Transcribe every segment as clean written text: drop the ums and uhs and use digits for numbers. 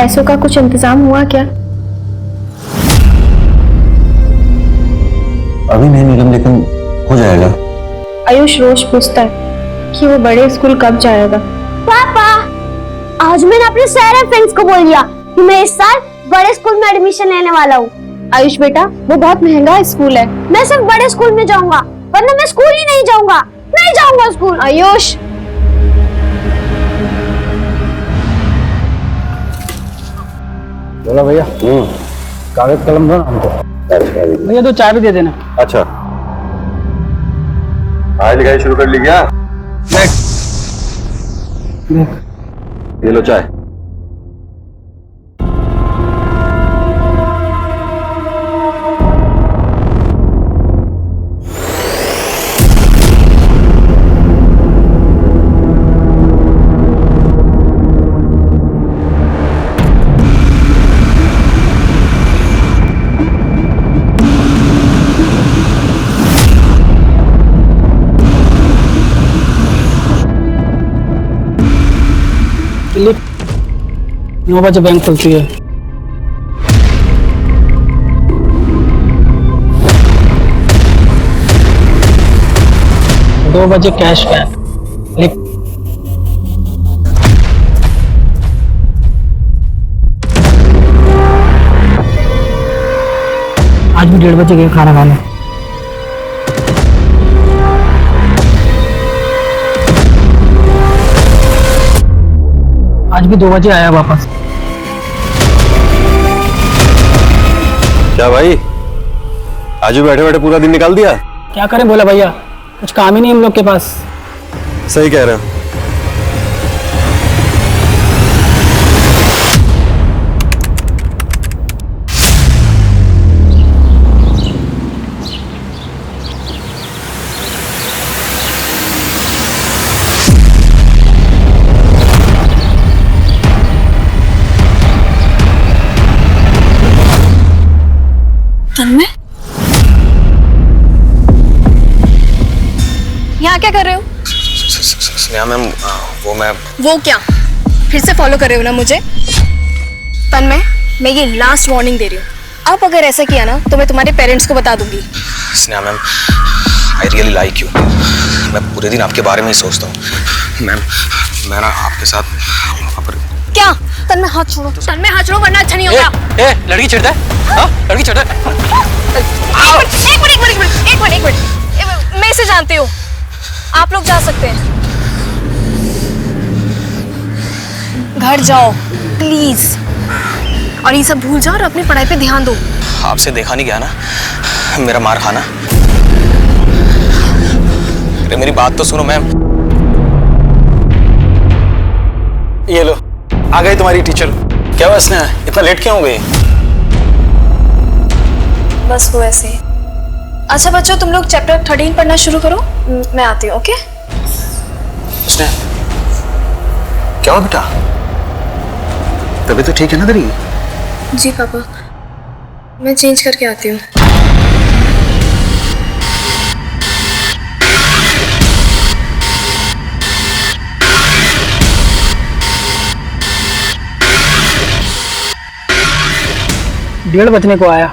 पैसों का कुछ इंतजाम हुआ क्या? अभी नहीं नीलम, लेकिन हो जाएगा। आयुष रोज पूछता है कि वो बड़े स्कूल कब जाएगा। पापा, आज मैंने अपने सारे फ्रेंड्स को बोल दिया कि मैं इस साल बड़े स्कूल में एडमिशन लेने वाला हूँ। आयुष बेटा, वो बहुत महंगा स्कूल है। मैं सिर्फ बड़े स्कूल में जाऊंगा, वरना मैं स्कूल ही नहीं जाऊंगा। नहीं जाऊंगा स्कूल। आयुष, बोला भैया, कागज कलम दो ना हमको। भैया दो चाय भी दे देना। अच्छा, पढ़ाई लिखाई शुरू कर ली क्या? ये लो चाय। दिलीप, 9 बजे बैंक खुलती है। दो बजे कैश बैक। दिलीप, आज भी 1:30 बजे गए खाना खाने। आज भी 2 बजे आया वापस। क्या भाई, आज भी बैठे बैठे पूरा दिन निकाल दिया? क्या करें बोला भैया, कुछ काम ही नहीं हम लोग के पास। सही कह रहे हो। तन्मय, यहाँ क्या कर रहे हो? स्नेहा मैम, वो क्या फिर से फॉलो कर रहे हो ना मुझे? तन्मय, मैं ये लास्ट वार्निंग दे रही हूँ। अब अगर ऐसा किया ना तो मैं तुम्हारे पेरेंट्स को बता दूंगी। Sneha ma'am, I really like you. मैं पूरे दिन आपके बारे में ही सोचता हूँ मैम। मैं ना आपके साथ वहाँ पर। क्या? तन्मय हाथ छोड़ो, तन्मय हाथ छोड़ो वरना अच्छा नहीं होगा। लड़की चिढ़ता है? हाँ, लड़की चिढ़ता है। एक मिनट, मैं इसे जानती हूँ। आप लोग जा सकते हैं, घर जाओ प्लीज, और ये सब भूल जाओ और अपनी पढ़ाई पे ध्यान दो। आपसे देखा नहीं गया ना मेरा मार खाना। अरे मेरी बात तो सुनो मैम। ये लो, आ गई तुम्हारी टीचर। क्या हुआ स्नेहा, इतना लेट क्यों हो गई? बस वो ऐसे ही। अच्छा बच्चों, तुम लोग चैप्टर 13 पढ़ना शुरू करो, मैं आती हूँ। ओके? स्नेहा, क्या हुआ बेटा? तबीयत तो ठीक है ना तेरी? जी पापा, मैं चेंज करके आती हूँ। डेढ़ बजने को आया,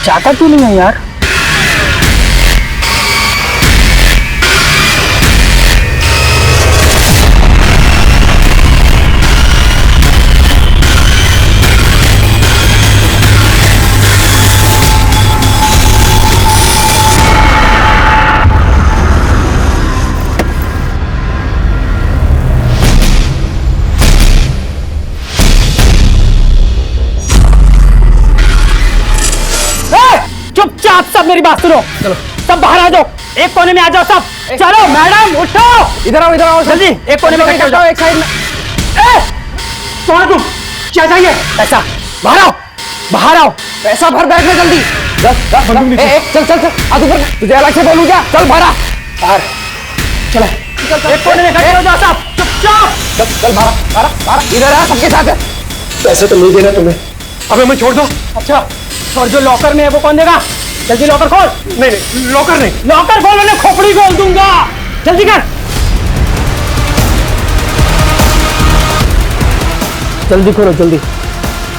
जाता क्यों नहीं है यार? चुपचाप सब मेरी बात सुनो। चलो सब बाहर आ जाओ, एक कोने में आ जाओ सब। चलो मैडम उठो, इधर आओ जल्दी। एक कोने में इकट्ठा हो, एक साइड में। कौन तुम? क्या चाहिए? पैसा। बाहर आओ, पैसा भर बैग में जल्दी। चल आ, तुझे अलग से बोलूं क्या? चल बाहर। चलो एक कोने में इकट्ठे हो जाओ सब, चुपचाप। चल बाहर इधर आ, सबके साथ। पैसे तो नहीं देना तुम्हें। अबे मैं छोड़ दो। अच्छा, और जो लॉकर में है वो कौन देगा? जल्दी लॉकर खोल। नहीं, लॉकर नहीं, लॉकर खोल वरना खोपड़ी खोल दूंगा। जल्दी कर। जल्दी खोलो जल्दी,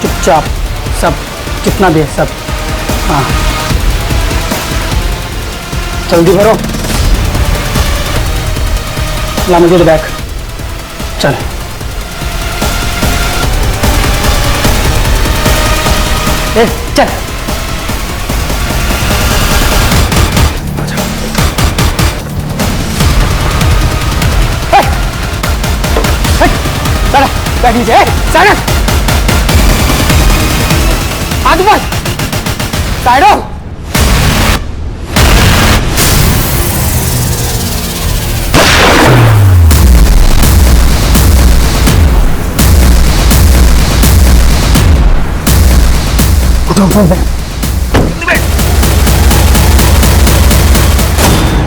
चुपचाप सब, जितना भी है सब। हाँ जल्दी भरो। ला मुझे बैग, चल। ए, चल। चला बैठ नीचे, साइड हाथ ऊपर, साइड हो।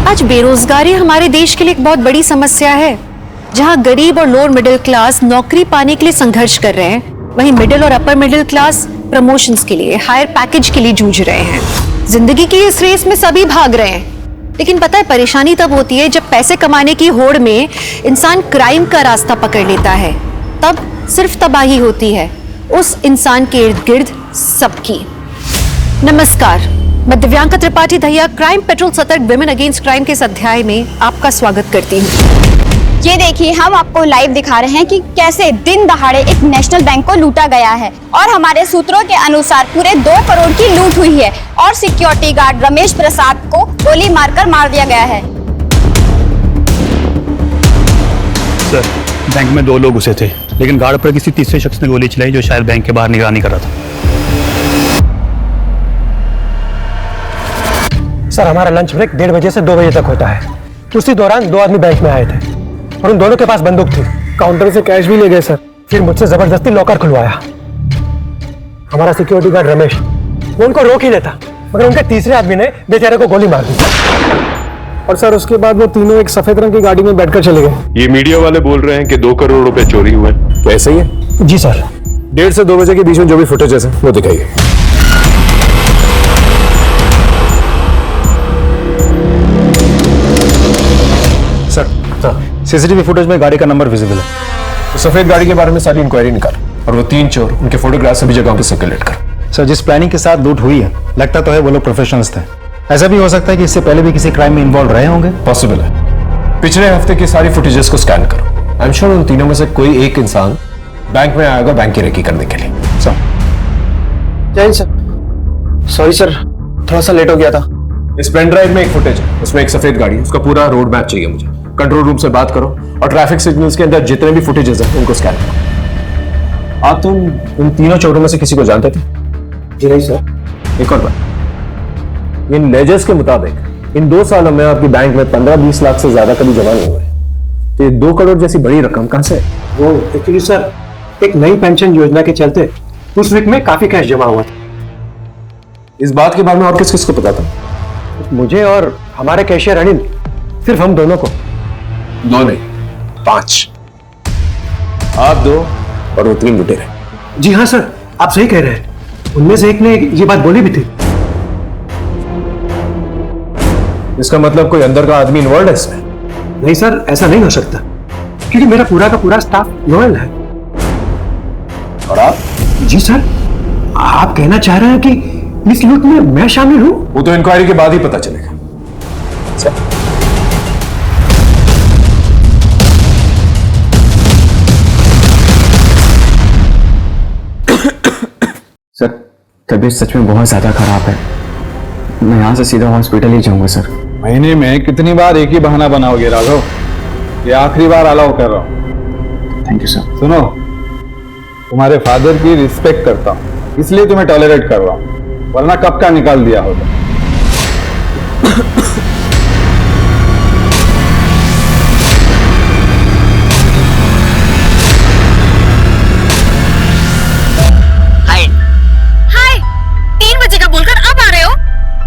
आज बेरोजगारी हमारे देश के लिए एक बहुत बड़ी समस्या है। जहां गरीब और लोअर मिडिल क्लास नौकरी पाने के लिए संघर्ष कर रहे हैं, वहीं मिडिल और अपर मिडिल क्लास प्रमोशंस के लिए, हायर पैकेज के लिए जूझ रहे हैं। जिंदगी की इस रेस में सभी भाग रहे हैं, लेकिन पता है परेशानी तब होती है जब पैसे कमाने की होड़ में इंसान क्राइम का रास्ता पकड़ लेता है। तब सिर्फ तबाही होती है उस इंसान के इर्द गिर्द सबकी। नमस्कार, मैं दिव्यांका त्रिपाठी दहिया क्राइम पेट्रोल सतर्क विमेन अगेंस्ट क्राइम के इस अध्याय में आपका स्वागत करती हूँ। ये देखिए, हम आपको लाइव दिखा रहे हैं कि कैसे दिन दहाड़े एक नेशनल बैंक को लूटा गया है और हमारे सूत्रों के अनुसार पूरे 2 करोड़ की लूट हुई है और सिक्योरिटी गार्ड रमेश प्रसाद को गोली मारकर मार दिया गया है। सर, बैंक में 2 लोग घुसे थे, लेकिन गार्ड पर किसी तीसरे शख्स ने गोली चलाई जो शायद बैंक के बाहर निगरानी कर रहा था। सर, हमारा लंच ब्रेक 1:30 बजे से 2 बजे तक होता है। उसी दौरान 2 आदमी बैंक में आए थे और उन दोनों के पास बंदूक थी। काउंटर से कैश भी ले गए सर। फिर मुझसे जबरदस्ती लॉकर खुलवाया। हमारा सिक्योरिटी गार्ड रमेश, वो उनको रोक ही लेता, मगर उनके तीसरे आदमी ने बेचारे को गोली मार दी और सर उसके बाद वो तीनों एक सफेद रंग की गाड़ी में बैठकर चले गए। ये मीडिया वाले बोल रहे हैं कि 2 करोड़ रुपए चोरी हुए, तो ऐसा ही है? जी सर। 1:30 से 2 बजे के बीच में जो भी फुटेजेस है वो दिखाइए। सर, सीसीटीवी फुटेज में गाड़ी का नंबर विजिबल है। तो सफेद गाड़ी के बारे में सारी इंक्वायरी निकाल और वो 3 चोर, उनके फोटोग्राफ सभी जगहों पे सर्कुलेट कर। सर, जिस प्लानिंग के साथ लूट हुई है, लगता तो है वो लोग प्रोफेशनल्स थे। ऐसा भी हो सकता है कि इससे पहले भी किसी क्राइम में इन्वॉल्व रहे होंगे। पॉसिबल है। पिछले हफ्ते की सारी फुटेजेस को स्कैन करो। आई एम श्योर उन तीनों में से कोई एक इंसान बैंक में आएगा बैंक की रेकी करने के लिए। सर, जय सर। सॉरी सर, थोड़ा सा लेट हो गया था। इस पेन ड्राइव में एक फुटेज है, उसमें एक सफेद गाड़ी है, उसका पूरा रोड मैप चाहिए मुझे। कंट्रोल रूम से बात करो और ट्रैफिक सिग्नल्स के अंदर जितने भी फुटेजेस हैं उनको स्कैन करो। आप तुम उन तीनों चोरों में से किसी को जानते थे? जी नहीं सर। एक और बात, इन लेजर्स के मुताबिक इन 2 सालों में आपकी बैंक में 15-20 लाख से ज्यादा कभी जमा नहीं हुए। तो ये 2 करोड़ जैसी बड़ी रकम कहां से? वो एक्चुअली सर, एक नई पेंशन योजना के चलते उस वीक में काफी कैश जमा हुआ था। इस बात के बारे में और किस किस को पता था? मुझे और हमारे कैशियर अनिल, सिर्फ हम दोनों को। 2 नहीं, 5। आप 2 और वो 3 लुटेरे। जी हाँ सर, आप सही कह रहे हैं। उनमें से एक ने ये बात बोली भी थी। इसका मतलब कोई अंदर का आदमी इन्वॉल्व है इसमें? नहीं सर, ऐसा नहीं हो सकता, क्योंकि मेरा पूरा का पूरा स्टाफ लॉयल है। और आप? जी सर, आप कहना चाह रहे हैं कि इस लूट में मैं शामिल हूं? वो तो इंक्वायरी के बाद ही पता चलेगा। सर, तबीयत सच में बहुत ज्यादा खराब है। मैं यहाँ से सीधा हॉस्पिटल ही जाऊंगा सर। महीने में कितनी बार एक ही बहाना बनाओगे राघव? ये आखिरी बार अलाउ कर रहा हूँ। Thank you sir. सुनो, तुम्हारे फादर की रिस्पेक्ट करता हूँ, इसलिए तुम्हें टॉलरेट कर रहा हूँ, वरना कब का निकाल दिया होगा।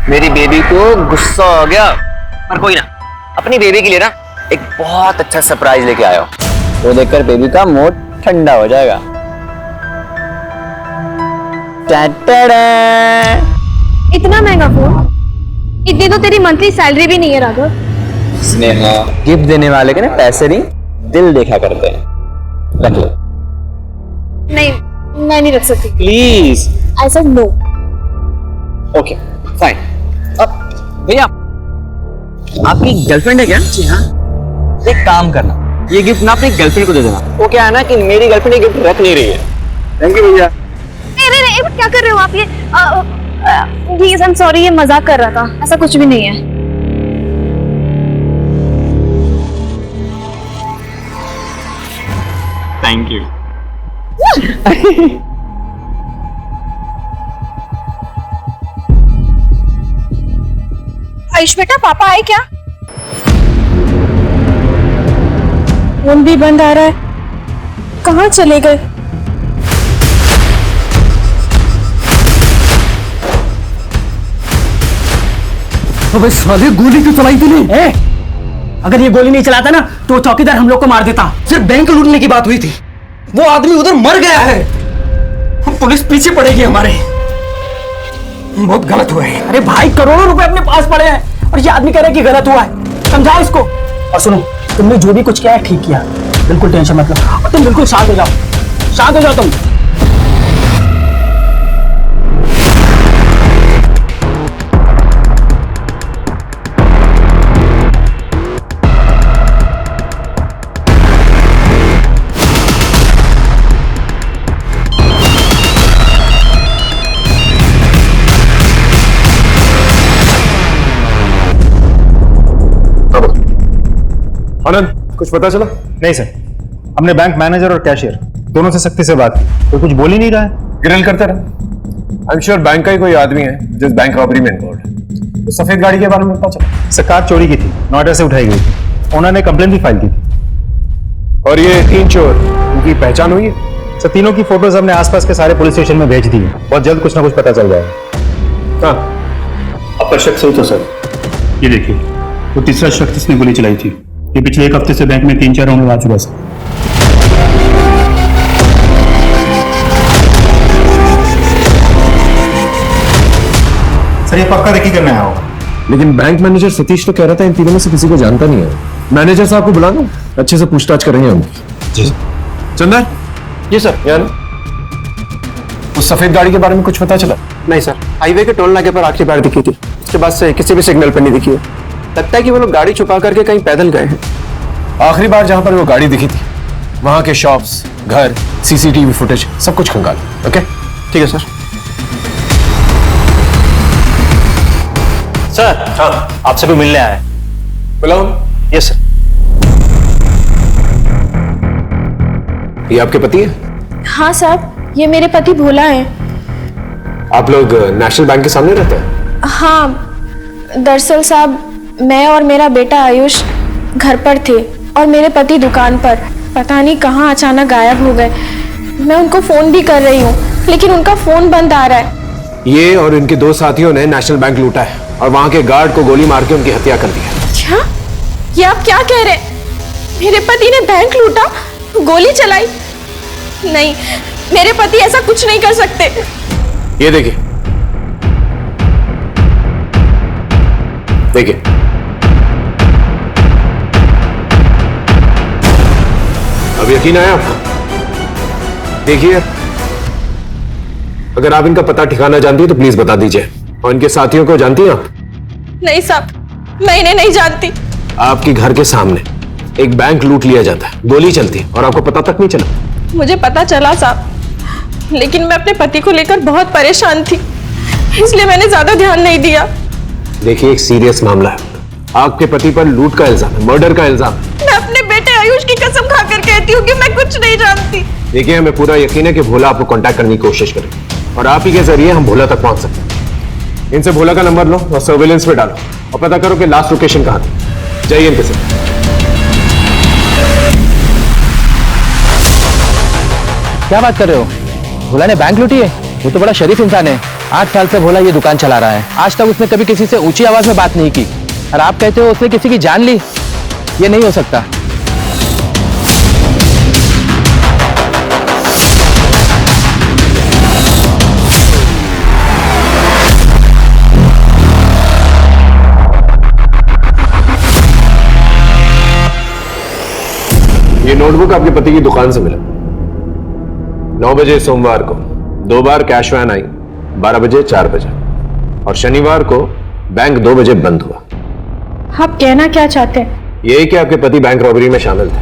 मेरी बेबी को गुस्सा आ गया, पर कोई ना, अपनी बेबी के लिए ना एक बहुत अच्छा सरप्राइज लेके आया हूं। वो देखकर बेबी का मूड ठंडा हो जाएगा। इतना महंगा फोन? इतनी तो तेरी मंथली सैलरी भी नहीं है राघव। स्नेहा, गिफ्ट देने वाले के ना पैसे नहीं, दिल देखा करते हैं। रख लो। नहीं, मैं नहीं रख सकती। Please. I said no. Okay fine. अब भैया आपकी गर्लफ्रेंड है क्या? जी हाँ। एक काम करना, ये गिफ्ट ना अपनी गर्लफ्रेंड को दे देना। वो क्या है ना कि मेरी गर्लफ्रेंड ये गिफ्ट रख नहीं रही है। थैंक यू भैया। नहीं, क्या कर रहे हो आप ये? प्लीज, आई एम सॉरी, ये मजाक कर रहा था, ऐसा कुछ भी नहीं है। Thank you. आयुष बेटा, पापा आए क्या? फोन भी बंद आ रहा है, कहाँ चले गए? अबे साले, गोली क्यों चलाई तूने? अगर ये गोली नहीं चलाता ना तो चौकीदार हम लोग को मार देता। सिर्फ बैंक लूटने की बात हुई थी, वो आदमी उधर मर गया है। पुलिस पीछे पड़ेगी हमारे। बहुत गलत हुआ है। अरे भाई, करोड़ों रुपए अपने पास पड़े हैं और ये आदमी कह रहा है कि गलत हुआ है। समझाओ इसको। और सुनो, तुमने जो भी कुछ किया है ठीक किया, बिल्कुल टेंशन मत लो। और तुम बिल्कुल शांत हो जाओ, शांत हो जाओ तुम। आनंद, कुछ पता चला? नहीं सर, हमने बैंक मैनेजर और कैशियर दोनों से सख्ती से बात की, तो कुछ बोल ही नहीं रहा है। ग्रिल करते रहे। आई एम श्योर बैंक का ही कोई आदमी है जिस बैंक रॉबरी में इन्वॉल्व है। तो सफेद गाड़ी के बारे में पता चला? सर, कार चोरी की थी, नोएडा से उठाई गई थी। ओनर ने कंप्लेंट भी फाइल की थी। और ये 3 चोर, उनकी पहचान हुई है? सर, तीनों की फोटोज हमने आसपास के सारे पुलिस स्टेशन में भेज दी है। बहुत जल्द कुछ ना कुछ पता चल जाएगा। हाँ, आपका शक सही तो सर। ये देखिए, वो तीसरा शख्स जिसने गोली चलाई थी, ये पिछले 1 हफ्ते से बैंक में 3-4 राउंड आ चुका है। सर, ये पक्का रेकी करने आया होगा। लेकिन बैंक मैनेजर सतीश तो कह रहा था इन तीनों में से किसी को जानता नहीं है। मैनेजर साहब को बुलाना, अच्छे से पूछताछ करेंगे हम। जी चंदर। जी सर। यार, उस सफेद गाड़ी के बारे में कुछ पता चला? नहीं सर, हाईवे के टोल नाके पर आखिरी बार दिखी थी, उसके बाद से किसी भी सिग्नल पर नहीं दिखी है। लगता है कि वो लोग गाड़ी छुपा करके कहीं पैदल गए हैं। आखिरी बार जहां पर वो गाड़ी दिखी थी वहां के शॉप्स, घर, सीसीटीवी फुटेज सब कुछ खंगाल। ओके, ठीक है सर। सर, हाँ, आपसे भी मिलने आया है। बुलाओ। Yes sir. ये आपके पति है? हाँ साहब, ये मेरे पति भोला है। आप लोग नेशनल बैंक के सामने रहते हैं? हाँ, दरअसल साहब, मैं और मेरा बेटा आयुष घर पर थे और मेरे पति दुकान पर। पता नहीं कहाँ अचानक गायब हो गए। मैं उनको फोन भी कर रही हूँ लेकिन उनका फोन बंद आ रहा है। ये और इनके 2 साथियों ने नेशनल बैंक लूटा है और वहां के गार्ड को गोली मार के उनकी हत्या कर दी है। क्या? ये आप क्या कह रहे हैं? मेरे पति ने बैंक लूटा, गोली चलाई? नहीं, मेरे पति ऐसा कुछ नहीं कर सकते। ये देखिए, देखिए, अब यकीन आया आपको? देखिए, अगर आप इनका पता ठिकाना जानती है तो प्लीज बता दीजिए। और इनके साथियों को जानती हैं आप? नहीं साहब, मैं इन्हें नहीं जानती। आपके घर के सामने एक बैंक लूट लिया जाता है, गोली चलती है और आपको पता तक नहीं चला? मुझे पता चला साहब, लेकिन मैं अपने पति को लेकर बहुत परेशान थी, इसलिए मैंने ज्यादा ध्यान नहीं दिया। देखिए, एक सीरियस मामला है। आपके पति पर लूट का इल्जाम है, मर्डर का इल्जाम। मैं अपने बेटे आयुष की कसम खाकर कहती हूँ कि मैं कुछ नहीं जानती। देखिए, हमें पूरा यकीन है कि भोला आपको कांटेक्ट करने की कोशिश करेगा और आप ही के जरिए हम भोला तक पहुंच सकते हैं। इनसे भोला का नंबर लो और सर्वेलेंस पे डालो और पता करो कि लास्ट लोकेशन कहां थी। जाइए इनके साथ। क्या बात कर रहे हो? भोला ने बैंक लूटी है? वो तो बड़ा शरीफ इंसान है। 8 साल से भोला ये दुकान चला रहा है, आज तक उसने कभी किसी से ऊंची आवाज में बात नहीं की। और आप कहते हो उसने किसी की जान ली? ये नहीं हो सकता। ये नोटबुक आपके पति की दुकान से मिला। 9 बजे सोमवार को 2 बार कैश वैन आई, 12 बजे, 4 बजे, और शनिवार को बैंक 2 बजे बंद हुआ। आप कहना क्या चाहते हैं? यही कि आपके पति बैंक रॉबरी में शामिल थे।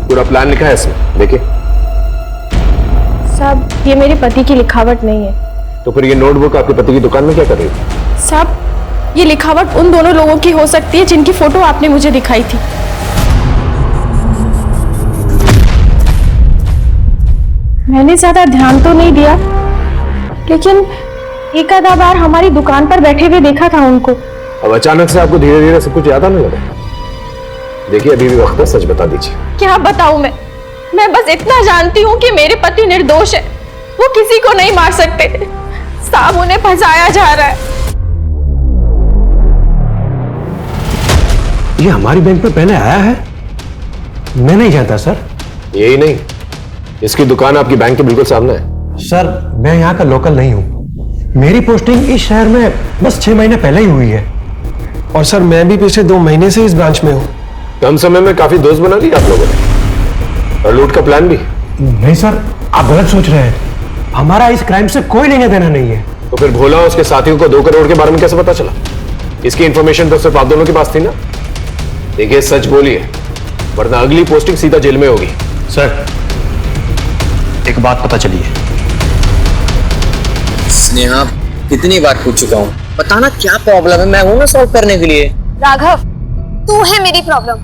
पूरा प्लान लिखा है इसमें, देखिए। साहब, ये मेरे पति की लिखावट नहीं है। तो फिर ये नोटबुक आपके पति की दुकान में क्या कर रही थी? साहब, ये लिखावट उन दोनों लोगों की हो सकती है जिनकी फोटो आपने मुझे दिखाई थी। मैंने ज्यादा ध्यान तो नहीं दिया, लेकिन एक आधा बार हमारी दुकान पर बैठे हुए देखा था उनको। अब अचानक से आपको धीरे धीरे सब कुछ याद आने लगा। देखिए, अभी भी वक्त है, सच बता दीजिए। क्या बताऊं मैं बस इतना जानती हूँ कि मेरे पति निर्दोष है, वो किसी को नहीं मार सकते। साहब, उन्हें फंसाया जा रहा है। ये हमारी बैंक में पहले आया है? मैं नहीं जानता सर। यही नहीं, इसकी दुकान आपकी बैंक के बिल्कुल सामने है। सर, मैं यहाँ का लोकल नहीं हूँ। मेरी पोस्टिंग इस शहर में बस 6 महीने पहले ही हुई है। और सर, मैं भी पिछले 2 महीने से इस ब्रांच में हूँ। कम समय में काफी दोस्त बना लिए आप लोगों ने, और लूट का प्लान भी। नहीं सर, आप गलत सोच रहे हैं। हमारा इस क्राइम से कोई लेना देना नहीं है। तो फिर भोला उसके साथियों को 2 करोड़ के बारे में कैसे पता चला? इसकी इंफॉर्मेशन तो सिर्फ आप दोनों के पास थी ना? देखिए, सच बोलिए, वरना अगली पोस्टिंग सीधा जेल में होगी। सर, एक बात पता चली है। स्नेहा, कितनी बार पूछ चुका हूँ, बताना क्या प्रॉब्लम है, मैं हूं ना सॉल्व करने के लिए। राघव, तू है मेरी प्रॉब्लम।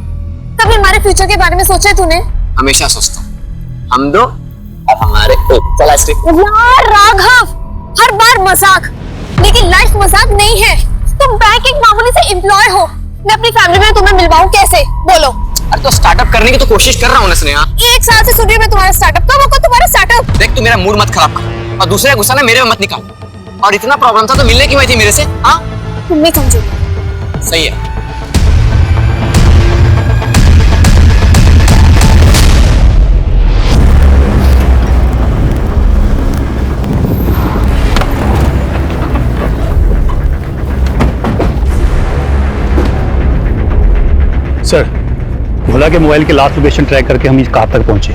कभी हमारे फ्यूचर के बारे में सोचा है तूने? हमेशा सोचता हूँ, हम दो और हमारे चला स्टिक। यार राघव, हर बार मजाक, लेकिन लाइफ मजाक नहीं है। तुम बैंक एक मामूली से एम्प्लॉय हो, मैं अपनी फैमिली में तुम्हें मिलवाऊं कैसे? बोलो। अरे तो स्टार्टअप करने की तो कोशिश कर रहा हूँ ना स्नेहा। 1 साल से सुन रही हूं मैं तुम्हारा स्टार्टअप। कब होगा तुम्हारा स्टार्टअप? देख, तू मेरा मूड मत खराब कर, और दूसरे गुस्सा ना मेरे में मत निकाल। और इतना प्रॉब्लम था तो मिलने की वजह थी मेरे से। हाँ, तुम नहीं समझोगे। सही है। सर, भोला के मोबाइल के लास्ट लोकेशन ट्रैक करके हम कहाँ तक पहुंचे?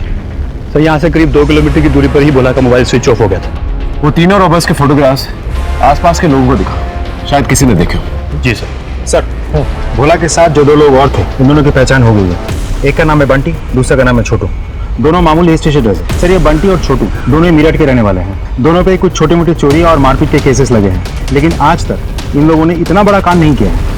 सर, यहाँ से करीब 2 किलोमीटर की दूरी पर ही भोला का मोबाइल स्विच ऑफ हो गया था। वो तीनों रॉबर्स के फोटोग्राफ्स आसपास के लोगों को दिखा, शायद किसी ने देखे हो। जी सर। सर, भोला के साथ जो 2 लोग और थे, उन दोनों की पहचान हो गई है। एक का नाम है बंटी, दूसरे का नाम है छोटू। दोनों मामूली स्टेशन है। सर, ये बंटी और छोटू दोनों ही मेरठ के रहने वाले हैं। दोनों पे कुछ छोटी मोटी चोरी और मारपीट के केसेस लगे हैं, लेकिन आज तक इन लोगों ने इतना बड़ा काम नहीं किया है।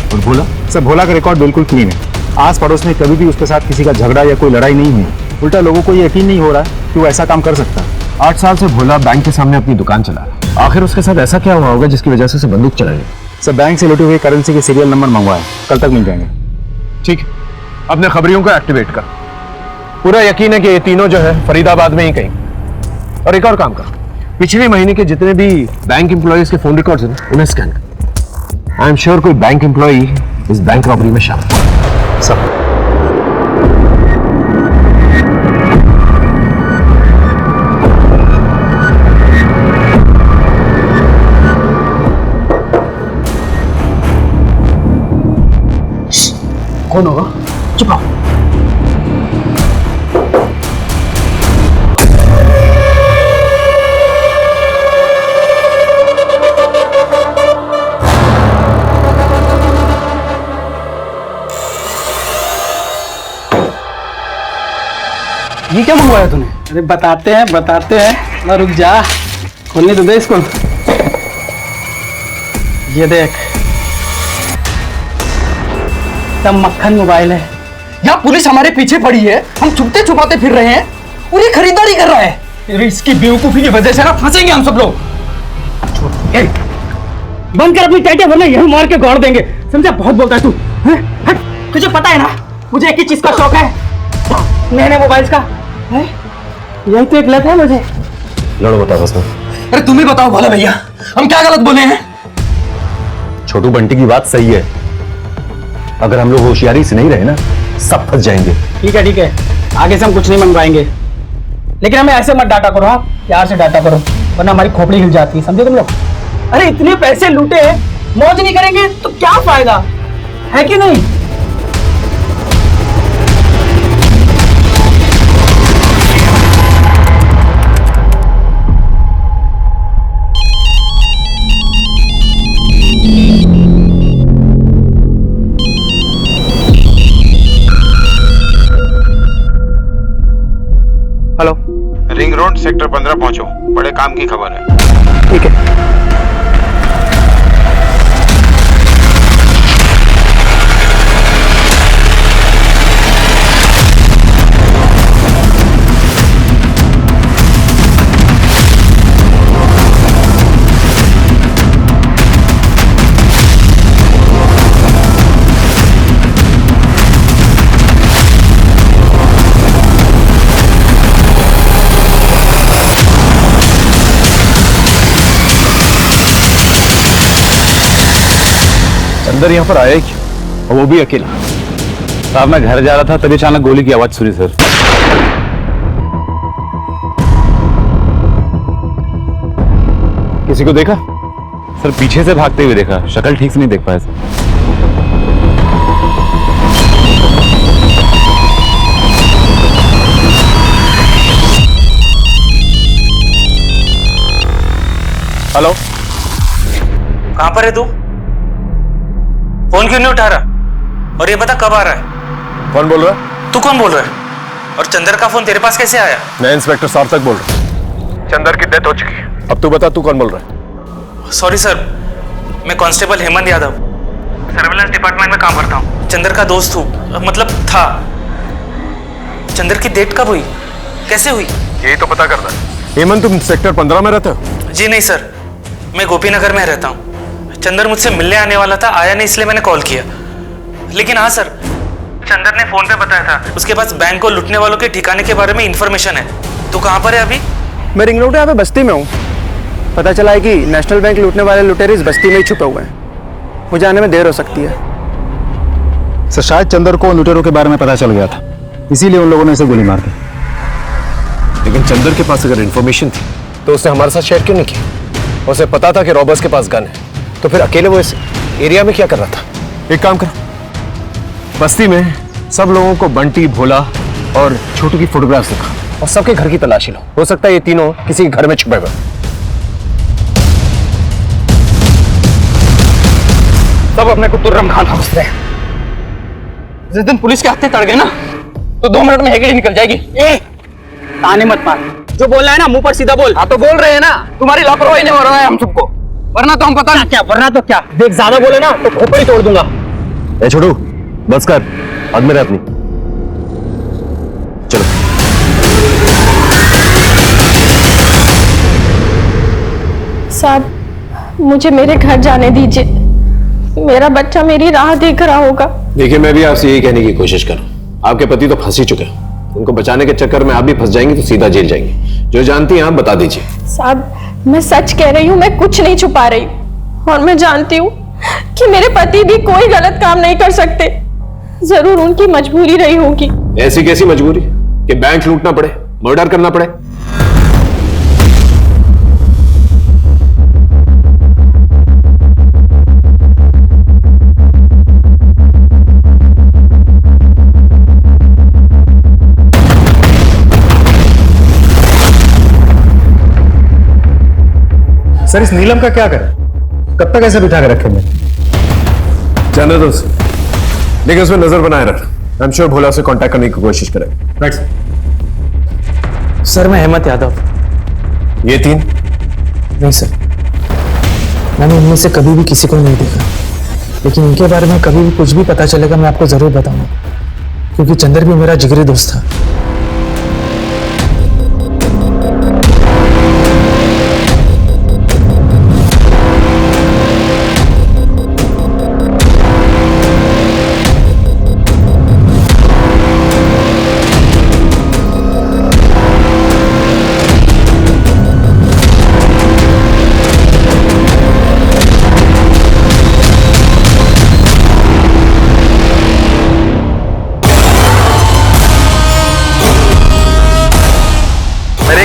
और भोला? सर, भोला का रिकॉर्ड बिल्कुल क्लीन है। आस पड़ोस में कभी भी उसके साथ किसी का झगड़ा या कोई लड़ाई नहीं हुई। उल्टा लोगों को ये यकीन नहीं हो रहा है कि वो ऐसा काम कर सकता है। 8 साल से भोला बैंक के सामने अपनी दुकान चला रहा है। आखिर उसके साथ ऐसा क्या हुआ होगा जिसकी वजह से उसे बंदूक चलाई? सर, बैंक से लुटी हुई करेंसी के सीरियल नंबर मंगवाए, कल तक मिल जाएंगे। ठीक है, अपने खबरियों को एक्टिवेट कर। पूरा यकीन है कि ये तीनों जो है फरीदाबाद में ही कहीं। और एक और काम कर, पिछले महीने के जितने भी बैंक एम्प्लॉइज के फोन रिकॉर्ड्स हैं उन्हें स्कैन कर। आई एम श्योर कोई बैंक एम्प्लॉई इस बैंक रॉबरी में शामिल है। सब कौन होगा? चुप रहो। ये क्या मंगवाया तूने? अरे बताते हैं ना, रुक जा, खोलने तो दे इसको। ये देख, सब मक्खन मोबाइल है। यहाँ पुलिस हमारे पीछे पड़ी है, हम छुपते छुपाते फिर रहे हैं, पूरी खरीदारी कर रहा है। इसकी बेवकूफी की वजह से ना फंसेंगे हम सब लोग। बंद कर अपनी टाइटें, वरना यही मार के गाड़ देंगे, समझा? बहुत बोलता है तू। हट, तुझे पता है ना मुझे एक ही चीज का शौक है, नए नए मोबाइल्स का। यही तो एक लत है मुझे। लड़ो, बताओ बस। अरे तुम ही बताओ भोला भैया, हम क्या गलत बोले हैं? छोटू बंटी की बात सही है। अगर हम लोग होशियारी से नहीं रहे ना, सब फंस जाएंगे। ठीक है, आगे से हम कुछ नहीं मंगवाएंगे, लेकिन हमें ऐसे मत डांटा करो। आप प्यार से डांटा करो, वरना हमारी खोपड़ी हिल जाती है, समझे तुम लोग? अरे इतने पैसे लूटे, मौज नहीं करेंगे तो क्या फायदा है कि नहीं? सेक्टर 15 पहुंचो, बड़े काम की खबर है। ठीक है। अंदर यहाँ पर आया ही क्यों, और वो भी अकेला? साहब मैं घर जा रहा था तभी अचानक गोली की आवाज सुनी सर। किसी को देखा? सर पीछे से भागते हुए देखा, शक्ल ठीक से नहीं देख पाया सर। हेलो, कहां पर है तू? फोन क्यों नहीं उठा रहा? और ये बता कब आ रहा है? कौन बोल रहा है? तू कौन बोल रहा है? और चंदर का फोन तेरे पास कैसे आया? मैं इंस्पेक्टर सार्थक बोल रहा हूँ। चंदर की डेथ हो चुकी है। अब तू बता, तू कौन बोल रहा है? सॉरी सर, मैं constable Hemant Yadav, surveillance department में काम करता हूँ। चंदर का दोस्त हूँ, मतलब था। चंदर की डेथ कब हुई, कैसे हुई? यही तो पता करना है। हेमंत, तुम सेक्टर 15 में रहते हो? जी नहीं सर, मैं गोपीनगर में रहता हूँ। चंदर मुझसे मिलने आने वाला था, आया नहीं, इसलिए मैंने कॉल किया। लेकिन हाँ सर, चंदर ने फोन पे बताया था उसके पास बैंक को लूटने वालों के ठिकाने के बारे में इंफॉर्मेशन है। तू कहाँ पर है अभी? मैं रिंग रोड यहाँ पे बस्ती में हूँ। पता चला है कि नेशनल बैंक लूटने वाले लुटेरे इस बस्ती में ही छुपे हुए हैं। मुझे आने में देर हो सकती है। सर शायद चंदर को लुटेरों के बारे में पता चल गया था, इसीलिए उन लोगों ने इसे गोली मार दी। लेकिन चंदर के पास अगर इंफॉर्मेशन थी तो उसने हमारे साथ शेयर क्यों नहीं किया? उसे पता था कि रॉबर्स के पास गन है, तो फिर अकेले वो इस एरिया में क्या कर रहा था? एक काम करो, बस्ती में सब लोगों को बंटी, भोला और छोटू की फोटोग्राफ्स दिखा और सबके घर की तलाशी लो। हो सकता है ये तीनों किसी के घर में छुपे हुए। सब अपने को तुर्रम खान समझ रहे हैं। जिस दिन पुलिस के हाथे चढ़ गए ना, तो 2 मिनट में हेगड़ी निकल जाएगी। ताने मत मार, जो बोलना है ना मुंह पर सीधा बोल। हाँ तो बोल रहे हैं ना, तुम्हारी लापरवाही नहीं हो रहा है हम सबको, वरना तो हम पता ना क्या, वरना तो क्या। देख ज्यादा बोले ना तो खोपड़ी तोड़ दूंगा। ए छोटू, बस कर, आग में रह अपनी। चलो। साहब, मुझे मेरे घर जाने दीजिए। मेरा बच्चा मेरी राह देख रहा होगा। देखिए, मैं भी आपसे यही कहने की कोशिश कर रहा हूँ। आपके पति तो फंस ही चुके हैं, उनको बचाने के चक्कर में आप भी फंस जाएंगे तो सीधा जेल जाएंगे। जो जानती हैं आप बता दीजिए। साहब, मैं सच कह रही हूँ, मैं कुछ नहीं छुपा रही। और मैं जानती हूँ कि मेरे पति भी कोई गलत काम नहीं कर सकते। जरूर उनकी मजबूरी रही होगी। ऐसी कैसी मजबूरी कि बैंक लूटना पड़े, मर्डर करना पड़े? सर इस नीलम का क्या करें? कब तक ऐसे बिठा के रखेंगे? जाने दो उसे, लेकिन उसमें नजर बनाए रखना। आई एम श्योर भोला से कांटेक्ट करने की कोशिश करेगा। राइट सर, मैं हेमंत यादव। ये तीन? नहीं सर, मैंने इनमें से कभी भी किसी को नहीं देखा, लेकिन इनके बारे में कभी भी कुछ भी पता चलेगा मैं आपको जरूर बताऊंगा, क्योंकि चंदर भी मेरा जिगरी दोस्त था।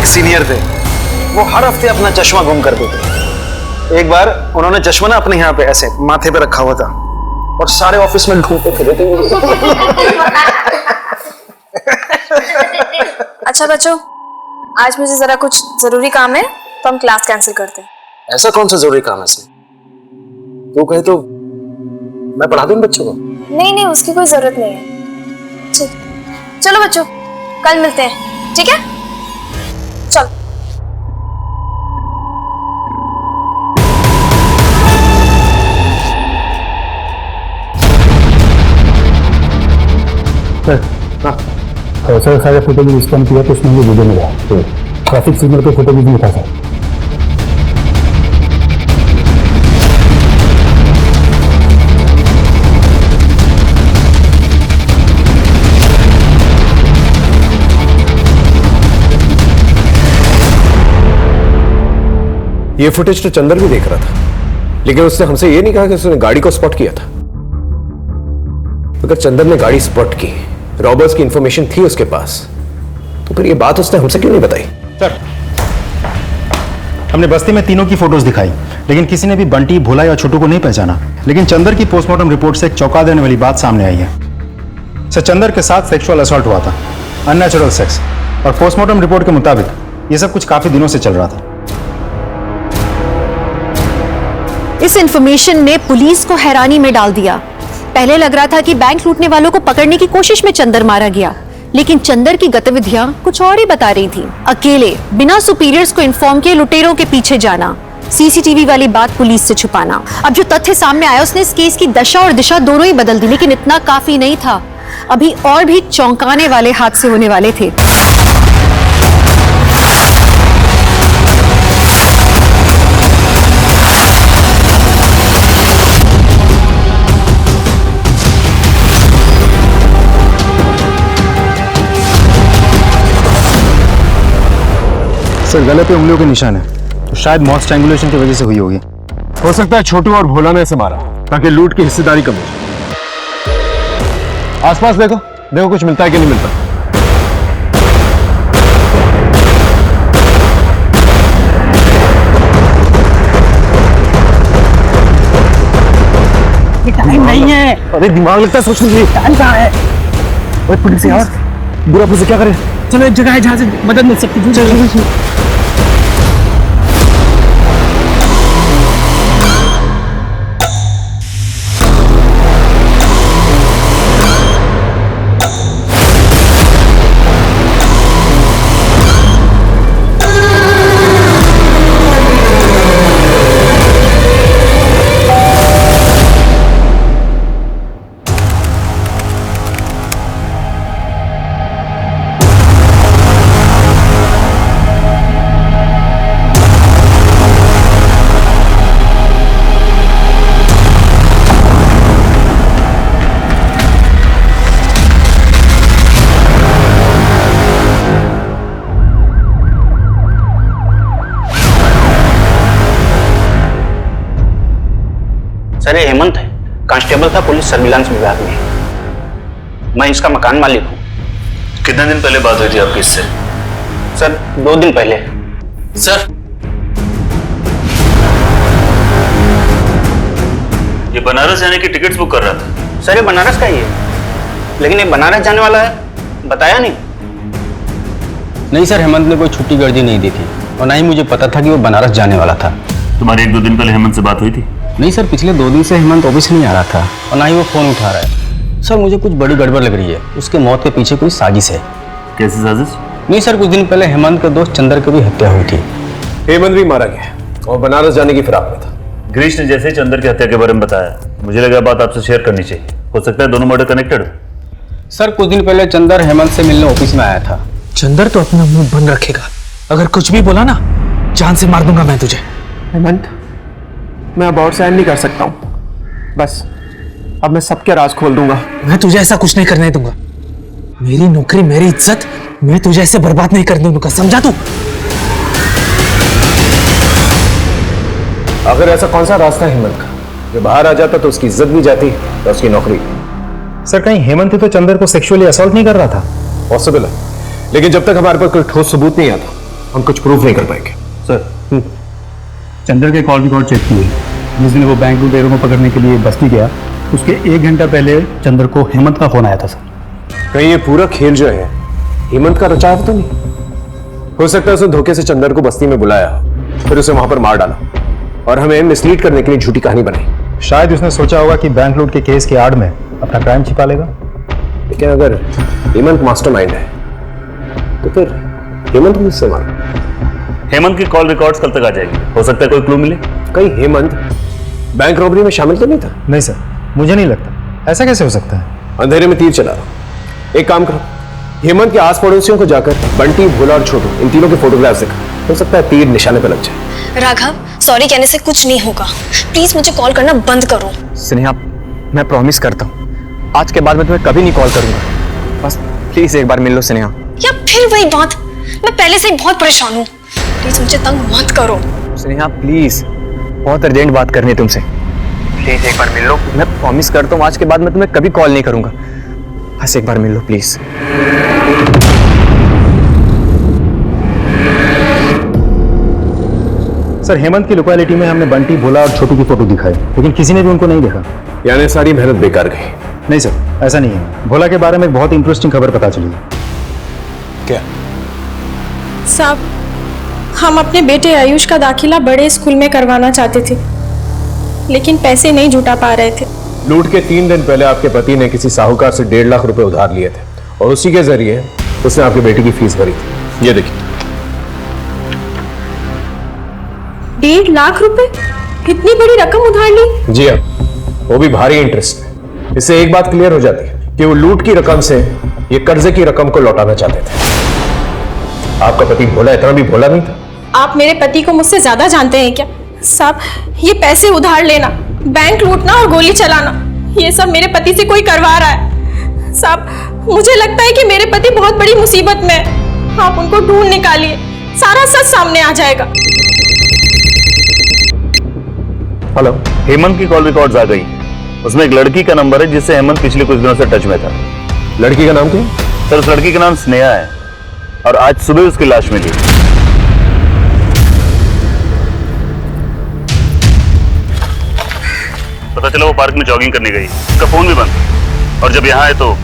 सीनियर थे, वो हर हफ्ते अपना चश्मा गुम करते थे। एक बार उन्होंने चश्मा ना अपने यहाँ पे ऐसे माथे पे रखा हुआ था और सारे ऑफिस में ढूंढते फिरे थे। अच्छा बच्चों, आज मुझे जरा कुछ जरूरी काम है, तो हम क्लास कैंसिल करते हैं। ऐसा कौन सा जरूरी काम है इसमें? तू कहे तो मैं पढ़ा दूं बच्चों को। नहीं नहीं, उसकी कोई जरूरत नहीं है। चलो बच्चों, कल मिलते हैं, ठीक है? चलो। सर सारे फोटो भी स्कैन किया तो उसमें मुझे वीडियो मिला, तो ट्रैफिक सिग्नल पे फोटो भी था सर। ये फुटेज तो चंदर भी देख रहा था, लेकिन उसने हमसे ये नहीं कहा कि उसने गाड़ी को स्पॉट किया था। अगर चंदर ने गाड़ी स्पॉट की, रॉबर्स की इंफॉर्मेशन थी उसके पास, तो फिर ये बात उसने हमसे क्यों नहीं बताई? सर हमने बस्ती में तीनों की फोटोज दिखाई, लेकिन किसी ने भी बंटी, भोला या छोटू को नहीं पहचाना। लेकिन चंदर की पोस्टमार्टम रिपोर्ट से एक चौंका देने वाली बात सामने आई है। सर चंदर के साथ सेक्सुअल असॉल्ट हुआ था, अननेचुरल सेक्स, और पोस्टमार्टम रिपोर्ट के मुताबिक ये सब कुछ काफी दिनों से चल रहा था। इस इंफॉर्मेशन ने पुलिस को हैरानी में डाल दिया। पहले लग रहा था कि बैंक लूटने वालों को पकड़ने की कोशिश में चंदर मारा गया, लेकिन चंदर की गतिविधियां कुछ और ही बता रही थी। अकेले बिना सुपीरियर्स को इन्फॉर्म किए लुटेरों के पीछे जाना, सीसीटीवी वाली बात पुलिस से छुपाना। अब जो तथ्य सामने आया उसने इस केस की दशा और दिशा दोनों ही बदल दी, लेकिन इतना काफी नहीं था। अभी और भी चौंकाने वाले हादसे होने वाले थे। सर गले पे उंगलियों के निशान है, तो शायद मौत स्ट्रैंगुलेशन की वजह से हुई होगी। हो सकता है छोटू और भोला ने इसे मारा ताकि लूट की हिस्सेदारी कम हो। आसपास देखो, देखो कुछ मिलता है कि नहीं मिलता। टाइम नहीं है। अरे दिमाग लगता है सोचने के लिए। टाइम कहाँ है? ओए पुलिस यार, बुरा पुलिस क्या करे? चलो एक जगह है जहाँ से मदद मिल सकती है। चलो सर ये हेमंत है, कांस्टेबल था पुलिस सर्विलांस विभाग में। मैं इसका मकान मालिक हूँ। कितने दिन पहले बात हुई थी आपकी इससे? सर 2 दिन पहले। सर ये बनारस जाने की टिकट्स बुक कर रहा था। सर ये बनारस का ही है, लेकिन ये बनारस जाने वाला है बताया नहीं। नहीं सर, हेमंत ने कोई छुट्टी गर्दी नहीं दी थी, और ना ही मुझे पता था कि वो बनारस जाने वाला था। तुम्हारी 1-2 दिन पहले हेमंत से बात हुई थी? नहीं सर, पिछले 2 दिन से हेमंत ऑफिस नहीं आ रहा था, और ना ही वो फोन उठा रहा है। सर मुझे कुछ बड़ी गड़बड़ लग रही है, उसके मौत के पीछे कोई साजिश है। कैसी साजिश? नहीं सर, कुछ दिन पहले हेमंत के दोस्त चंदर की भी हत्या हुई थी। हेमंत भी मारा गया और बनारस जाने की फिराक में था। गिरीश ने जैसे ही चंदर की हत्या के बारे में बताया, मुझे लगा बात आपसे शेयर करनी चाहिए। हो सकता है दोनों मर्डर कनेक्टेड हो। सर कुछ दिन पहले चंदर हेमंत से मिलने ऑफिस में आया था। चंदर तो अपना मुंह बंद रखेगा, अगर कुछ भी बोला ना जान से मार दूंगा मैं तुझे। हेमंत, मैं अब और सहन नहीं कर सकता हूँ, बस अब मैं सबके राज खोल दूंगा। मैं तुझे ऐसा कुछ नहीं करने दूंगा। मेरी नौकरी, मेरी इज्जत, मैं तुझे ऐसे बर्बाद नहीं करने दूंगा, समझा तू? अगर ऐसा कौन सा रास्ता है हेमंत का, जो बाहर आ जाता तो उसकी इज्जत भी जाती और उसकी नौकरी। सर कहीं हेमंत तो चंदर को सेक्सुअली असॉल्ट नहीं कर रहा था? पॉसिबल है, लेकिन जब तक हमारे पास कोई ठोस सबूत नहीं आता हम कुछ प्रूफ नहीं कर पाएंगे। सर चंदर के कॉल रिकॉर्ड चेक किए। जिस दिन वो बैंक लुटेरों को पकड़ने के लिए बस्ती गया, उसके 1 घंटा पहले चंदर को हेमंत का फोन आया था। सर कहीं ये पूरा खेल जो है हेमंत का रचा तो नहीं? हो सकता है उसने धोखे से चंदर को बस्ती में बुलाया, फिर उसे वहां पर मार डाला और हमें मिसलीड करने के लिए झूठी कहानी बनाई। शायद उसने सोचा होगा कि बैंक लूट के केस की आड़ में अपना क्राइम छिपा लेगा। लेकिन अगर हेमंत मास्टरमाइंड है तो फिर हेमंत को किससे मारा? हेमंत की कॉल रिकॉर्ड्स कल तक आ जाएगी, हो सकता है कोई क्लू मिले। कहीं हेमंत बैंक रॉबरी में शामिल तो नहीं था? नहीं सर, मुझे नहीं लगता। ऐसा कैसे हो सकता है? अंधेरे में तीर चला रहा, एक काम करो, हेमंत के आस पड़ोसियों को जाकर बंटी, भोला और छोटू इन तीनों के फोटोग्राफ्स दिखा। हो सकता है तीर निशाने पे लग जाए। राघव, सॉरी कहने से कुछ नहीं होगा। प्लीज मुझे कॉल करना बंद करो। स्नेहा, मैं प्रॉमिस करता हूँ आज के बाद मैं तुम्हें कभी नहीं कॉल करूंगा। बस प्लीज एक बार मिल लो स्नेहा। या फिर वही बात, मैं पहले से ही बहुत परेशान हूँ। प्लीज मुझे तंग मत करो। स्नेहा प्लीज, बहुत अर्जेंट बात करनी है तुमसे। प्लीज एक बार मिल लो। मैं प्रॉमिस करता हूँ आज के बाद मैं तुम्हें कभी कॉल नहीं करूंगा। बस एक बार मिल लो प्लीज। सर, हेमंत की लोकेलिटी में हमने बंटी, भोला और छोटू की फोटो दिखाई, लेकिन किसी ने भी उनको नहीं देखा। यानी सारी मेहनत बेकार गई? नहीं सर, ऐसा नहीं है। भोला के बारे में एक बहुत इंटरेस्टिंग खबर पता चली है। क्या? साहब, हम अपने बेटे आयुष का दाखिला बड़े स्कूल में करवाना चाहते थे, लेकिन पैसे नहीं जुटा पा रहे थे। लूट के 3 दिन पहले आपके पति ने किसी साहूकार से 1.5 लाख रुपए उधार लिए थे और उसी के जरिए उसने आपके बेटे की फीस भरी थी। ये देखिए। 1.5 लाख रुपए? इतनी बड़ी रकम उधार ली? जी हाँ, वो भी भारी इंटरेस्ट में। इससे एक बात क्लियर हो जाती है कि वो लूट की रकम से ये कर्जे की रकम को लौटाना चाहते थे। आपका पति भोला इतना भी भोला नहीं था। आप मेरे पति को मुझसे ज्यादा जानते हैं क्या? साहब, ये पैसे उधार लेना, बैंक लूटना और गोली चलाना, ये सब मेरे पति से कोई करवा रहा है। साहब, मुझे लगता है कि मेरे पति बहुत बड़ी मुसीबत में है। आप उनको ढूंढ निकालिए, सारा सच सामने आ जाएगा। हेलो, हेमंत की कॉल रिकॉर्ड्स आ गई। उसमें एक लड़की का नंबर है जिससे हेमंत पिछले कुछ दिनों से टच में था। लड़की का नाम क्या? सर, उस लड़की का नाम स्नेहा है और आज सुबह उसकी लाश मिली। पता चला वो पार्क में जॉगिंग करने गई, उसका फोन भी बंद, और जब यहाँ आए तो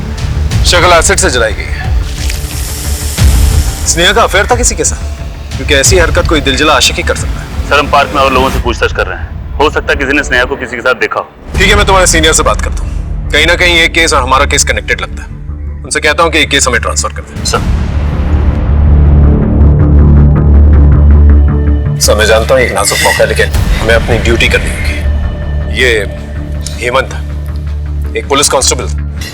शक्ल एसिड से जलाई गई है। स्नेहा का अफेयर था किसी के साथ? क्योंकि ऐसी हरकत कोई दिलजला आशिक ही कर सकता है। सर, हम पार्क में और लोगों से पूछताछ कर रहे हैं, हो सकता है किसी ने स्नेहा को किसी के साथ देखा हो। ठीक है, मैं तुम्हारे सीनियर से बात करता हूँ। कहीं ना कहीं ये केस और हमारा केस कनेक्टेड लगता है। उनसे कहता हूँ कि ये केस हमें ट्रांसफर कर दें। सर, मैं जानता हूँ एक नाजुक मौका है, लेकिन हमें अपनी ड्यूटी करनी होगी। ये हेमंत, एक पुलिस कांस्टेबल,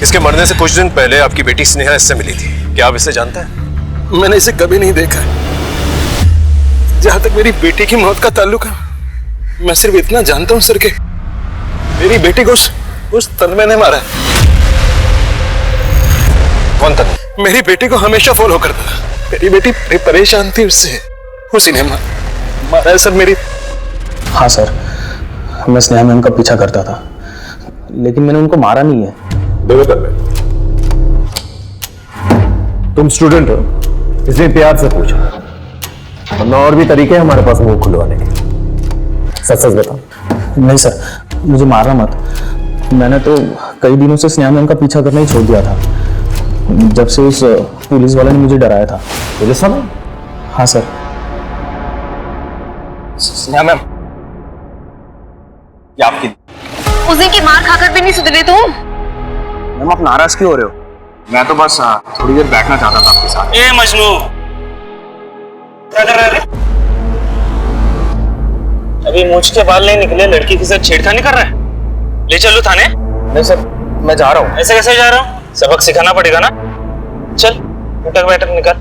इसके मरने से कुछ दिन पहले आपकी बेटी स्नेहा इससे मिली थी। क्या आप इसे जानते हैं? मैंने इसे कभी नहीं देखा। जहां तक मेरी बेटी की मौत का ताल्लुक है, मैं सिर्फ इतना जानता हूं सर कि मेरी बेटी को उस तन्मय ने मारा है। कौन तन्मय? मेरी बेटी को हमेशा फॉलो करता था। मेरी बेटी परेशान थी उससे, उसी ने मारा है सर मेरी। हाँ सर, मैं स्नेहा मैम का पीछा करता था, लेकिन मैंने उनको मारा नहीं है। तुम स्टूडेंट हो, इसलिए प्यार से पूछो, वरना और भी तरीके हैं हमारे पास मुंह खुलवाने के। सच सच बताओ। नहीं सर, मुझे मारना मत। मैंने तो कई दिनों से स्नेहा मैम का पीछा करना ही छोड़ दिया था, जब से उस पुलिस वाले ने मुझे डराया था। पुलिस वाला? हाँ सर। स्नेहा मैम, ये आपकी। उस दिन की मार खाकर भी नहीं सुधरे तुम। मैम, आप नाराज क्यों हो रहे हो? मैं तो बस थोड़ी देर बैठना चाहता था आपके साथ। ए मजनू, क्या कर रहे थे? अभी मूंछ के बाल नहीं निकले, लड़की के साथ छेड़खानी कर रहा है? ले चलो थाने। नहीं सर, मैं जा रहा हूँ। ऐसे कैसे जा रहा हूँ? सबक सिखाना पड़ेगा ना। चल, उठक बैठक निकाल।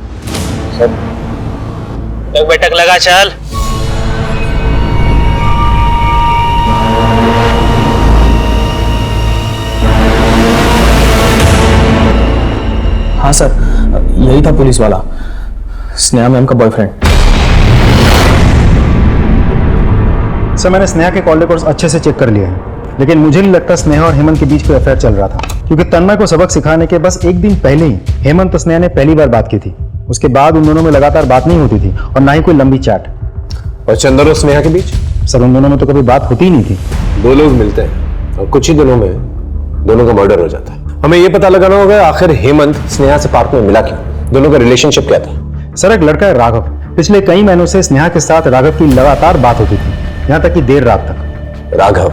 सर, उठक बैठक लगा, चल। हाँ सर, यही था पुलिस वाला, स्नेहा मैम का बॉयफ्रेंड। सर, मैंने स्नेहा के कॉल रिकॉर्ड्स अच्छे से चेक कर लिए हैं, लेकिन मुझे नहीं लगता स्नेहा और हेमंत के बीच कोई अफेयर चल रहा था, क्योंकि तन्मय को सबक सिखाने के बस एक दिन पहले ही हेमंत और स्नेहा ने पहली बार बात की थी। उसके बाद उन दोनों में लगातार बात नहीं होती थी और ना ही कोई लंबी चैट। और चंदर और स्नेहा के बीच? सर, उन दोनों में तो कभी बात होती ही नहीं थी। दो लोग मिलते हैं और कुछ ही दिनों में दोनों का मर्डर हो जाता है। हमें यह पता लगाना होगा आखिर हेमंत स्नेहा से पार्क में मिला क्यों, दोनों का रिलेशनशिप क्या था। सर, एक लड़का है राघव, पिछले कई महीनों से स्नेहा के साथ राघव की लगातार बात होती थी, यहाँ तक कि देर रात तक। राघव?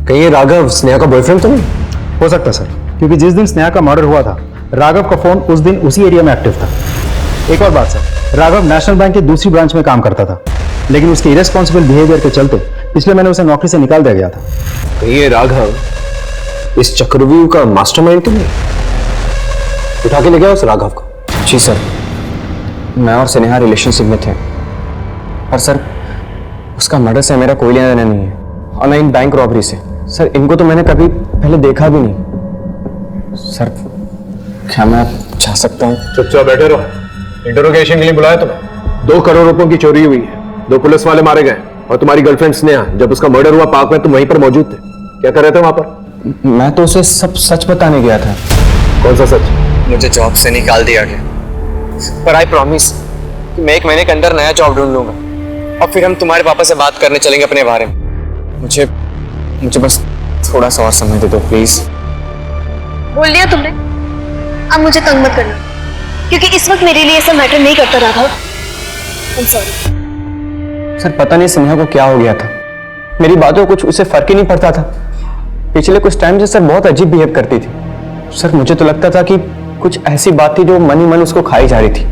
कहीं ये राघव स्नेहा का बॉयफ्रेंड तो नहीं? हो सकता सर, क्योंकि जिस दिन स्नेहा का मर्डर हुआ था, राघव का फोन उस दिन उसी एरिया में एक्टिव था। एक और बात सर, राघव नेशनल बैंक की दूसरी ब्रांच में काम करता था, लेकिन उसके इरेस्पॉन्सिबल बिहेवियर के चलते पिछले महीने उसे नौकरी से निकाल दिया गया था। तो ये राघव इस चक्रव्यूह का मास्टरमाइंड तो नहीं? उठा के ले गया उस राघव को? जी सर, मैं और स्नेहा रिलेशनशिप में थे, और सर उसका मर्डर से मेरा कोई लेना देना नहीं है, और ना इन बैंक रॉबरी से। सर इनको तो मैंने कभी पहले देखा भी नहीं। सर क्या मैं जा सकता हूँ? चुपचाप बैठे रहो। इंटरोगेशन के लिए बुलाया तुम्हें? 2 करोड़ रुपयों की चोरी हुई है, 2 पुलिस वाले मारे गए, और तुम्हारी गर्लफ्रेंड स्नेहा, जब उसका मर्डर हुआ पार्क में तुम वहीं पर मौजूद थे। क्या कर रहे थे वहां पर? मैं तो उसे सब सच बताने गया था। कौन सा सच? मुझे जॉब से निकाल दिया गया, पर आई प्रॉमिस कि मैं 1 महीने के अंदर नया जॉब ढूंढ लूंगा, और फिर हम तुम्हारे पापा से बात करने चलेंगे अपने बारे में। मुझे बस थोड़ा सा और समय दे दो प्लीज। बोल दिया तुमने, अब मुझे तंग मत करना, क्योंकि इस वक्त मेरे लिए ऐसा मैटर नहीं करता रहा। I'm sorry। सर पता नहीं स्नेहा को क्या हो गया था, मेरी बातों को कुछ उसे फर्क ही नहीं पड़ता था। पिछले कुछ टाइम से सर बहुत अजीब बिहेव करती थी। सर मुझे तो लगता था कि कुछ ऐसी बात थी जो मन ही मन उसको खाई जा रही थी,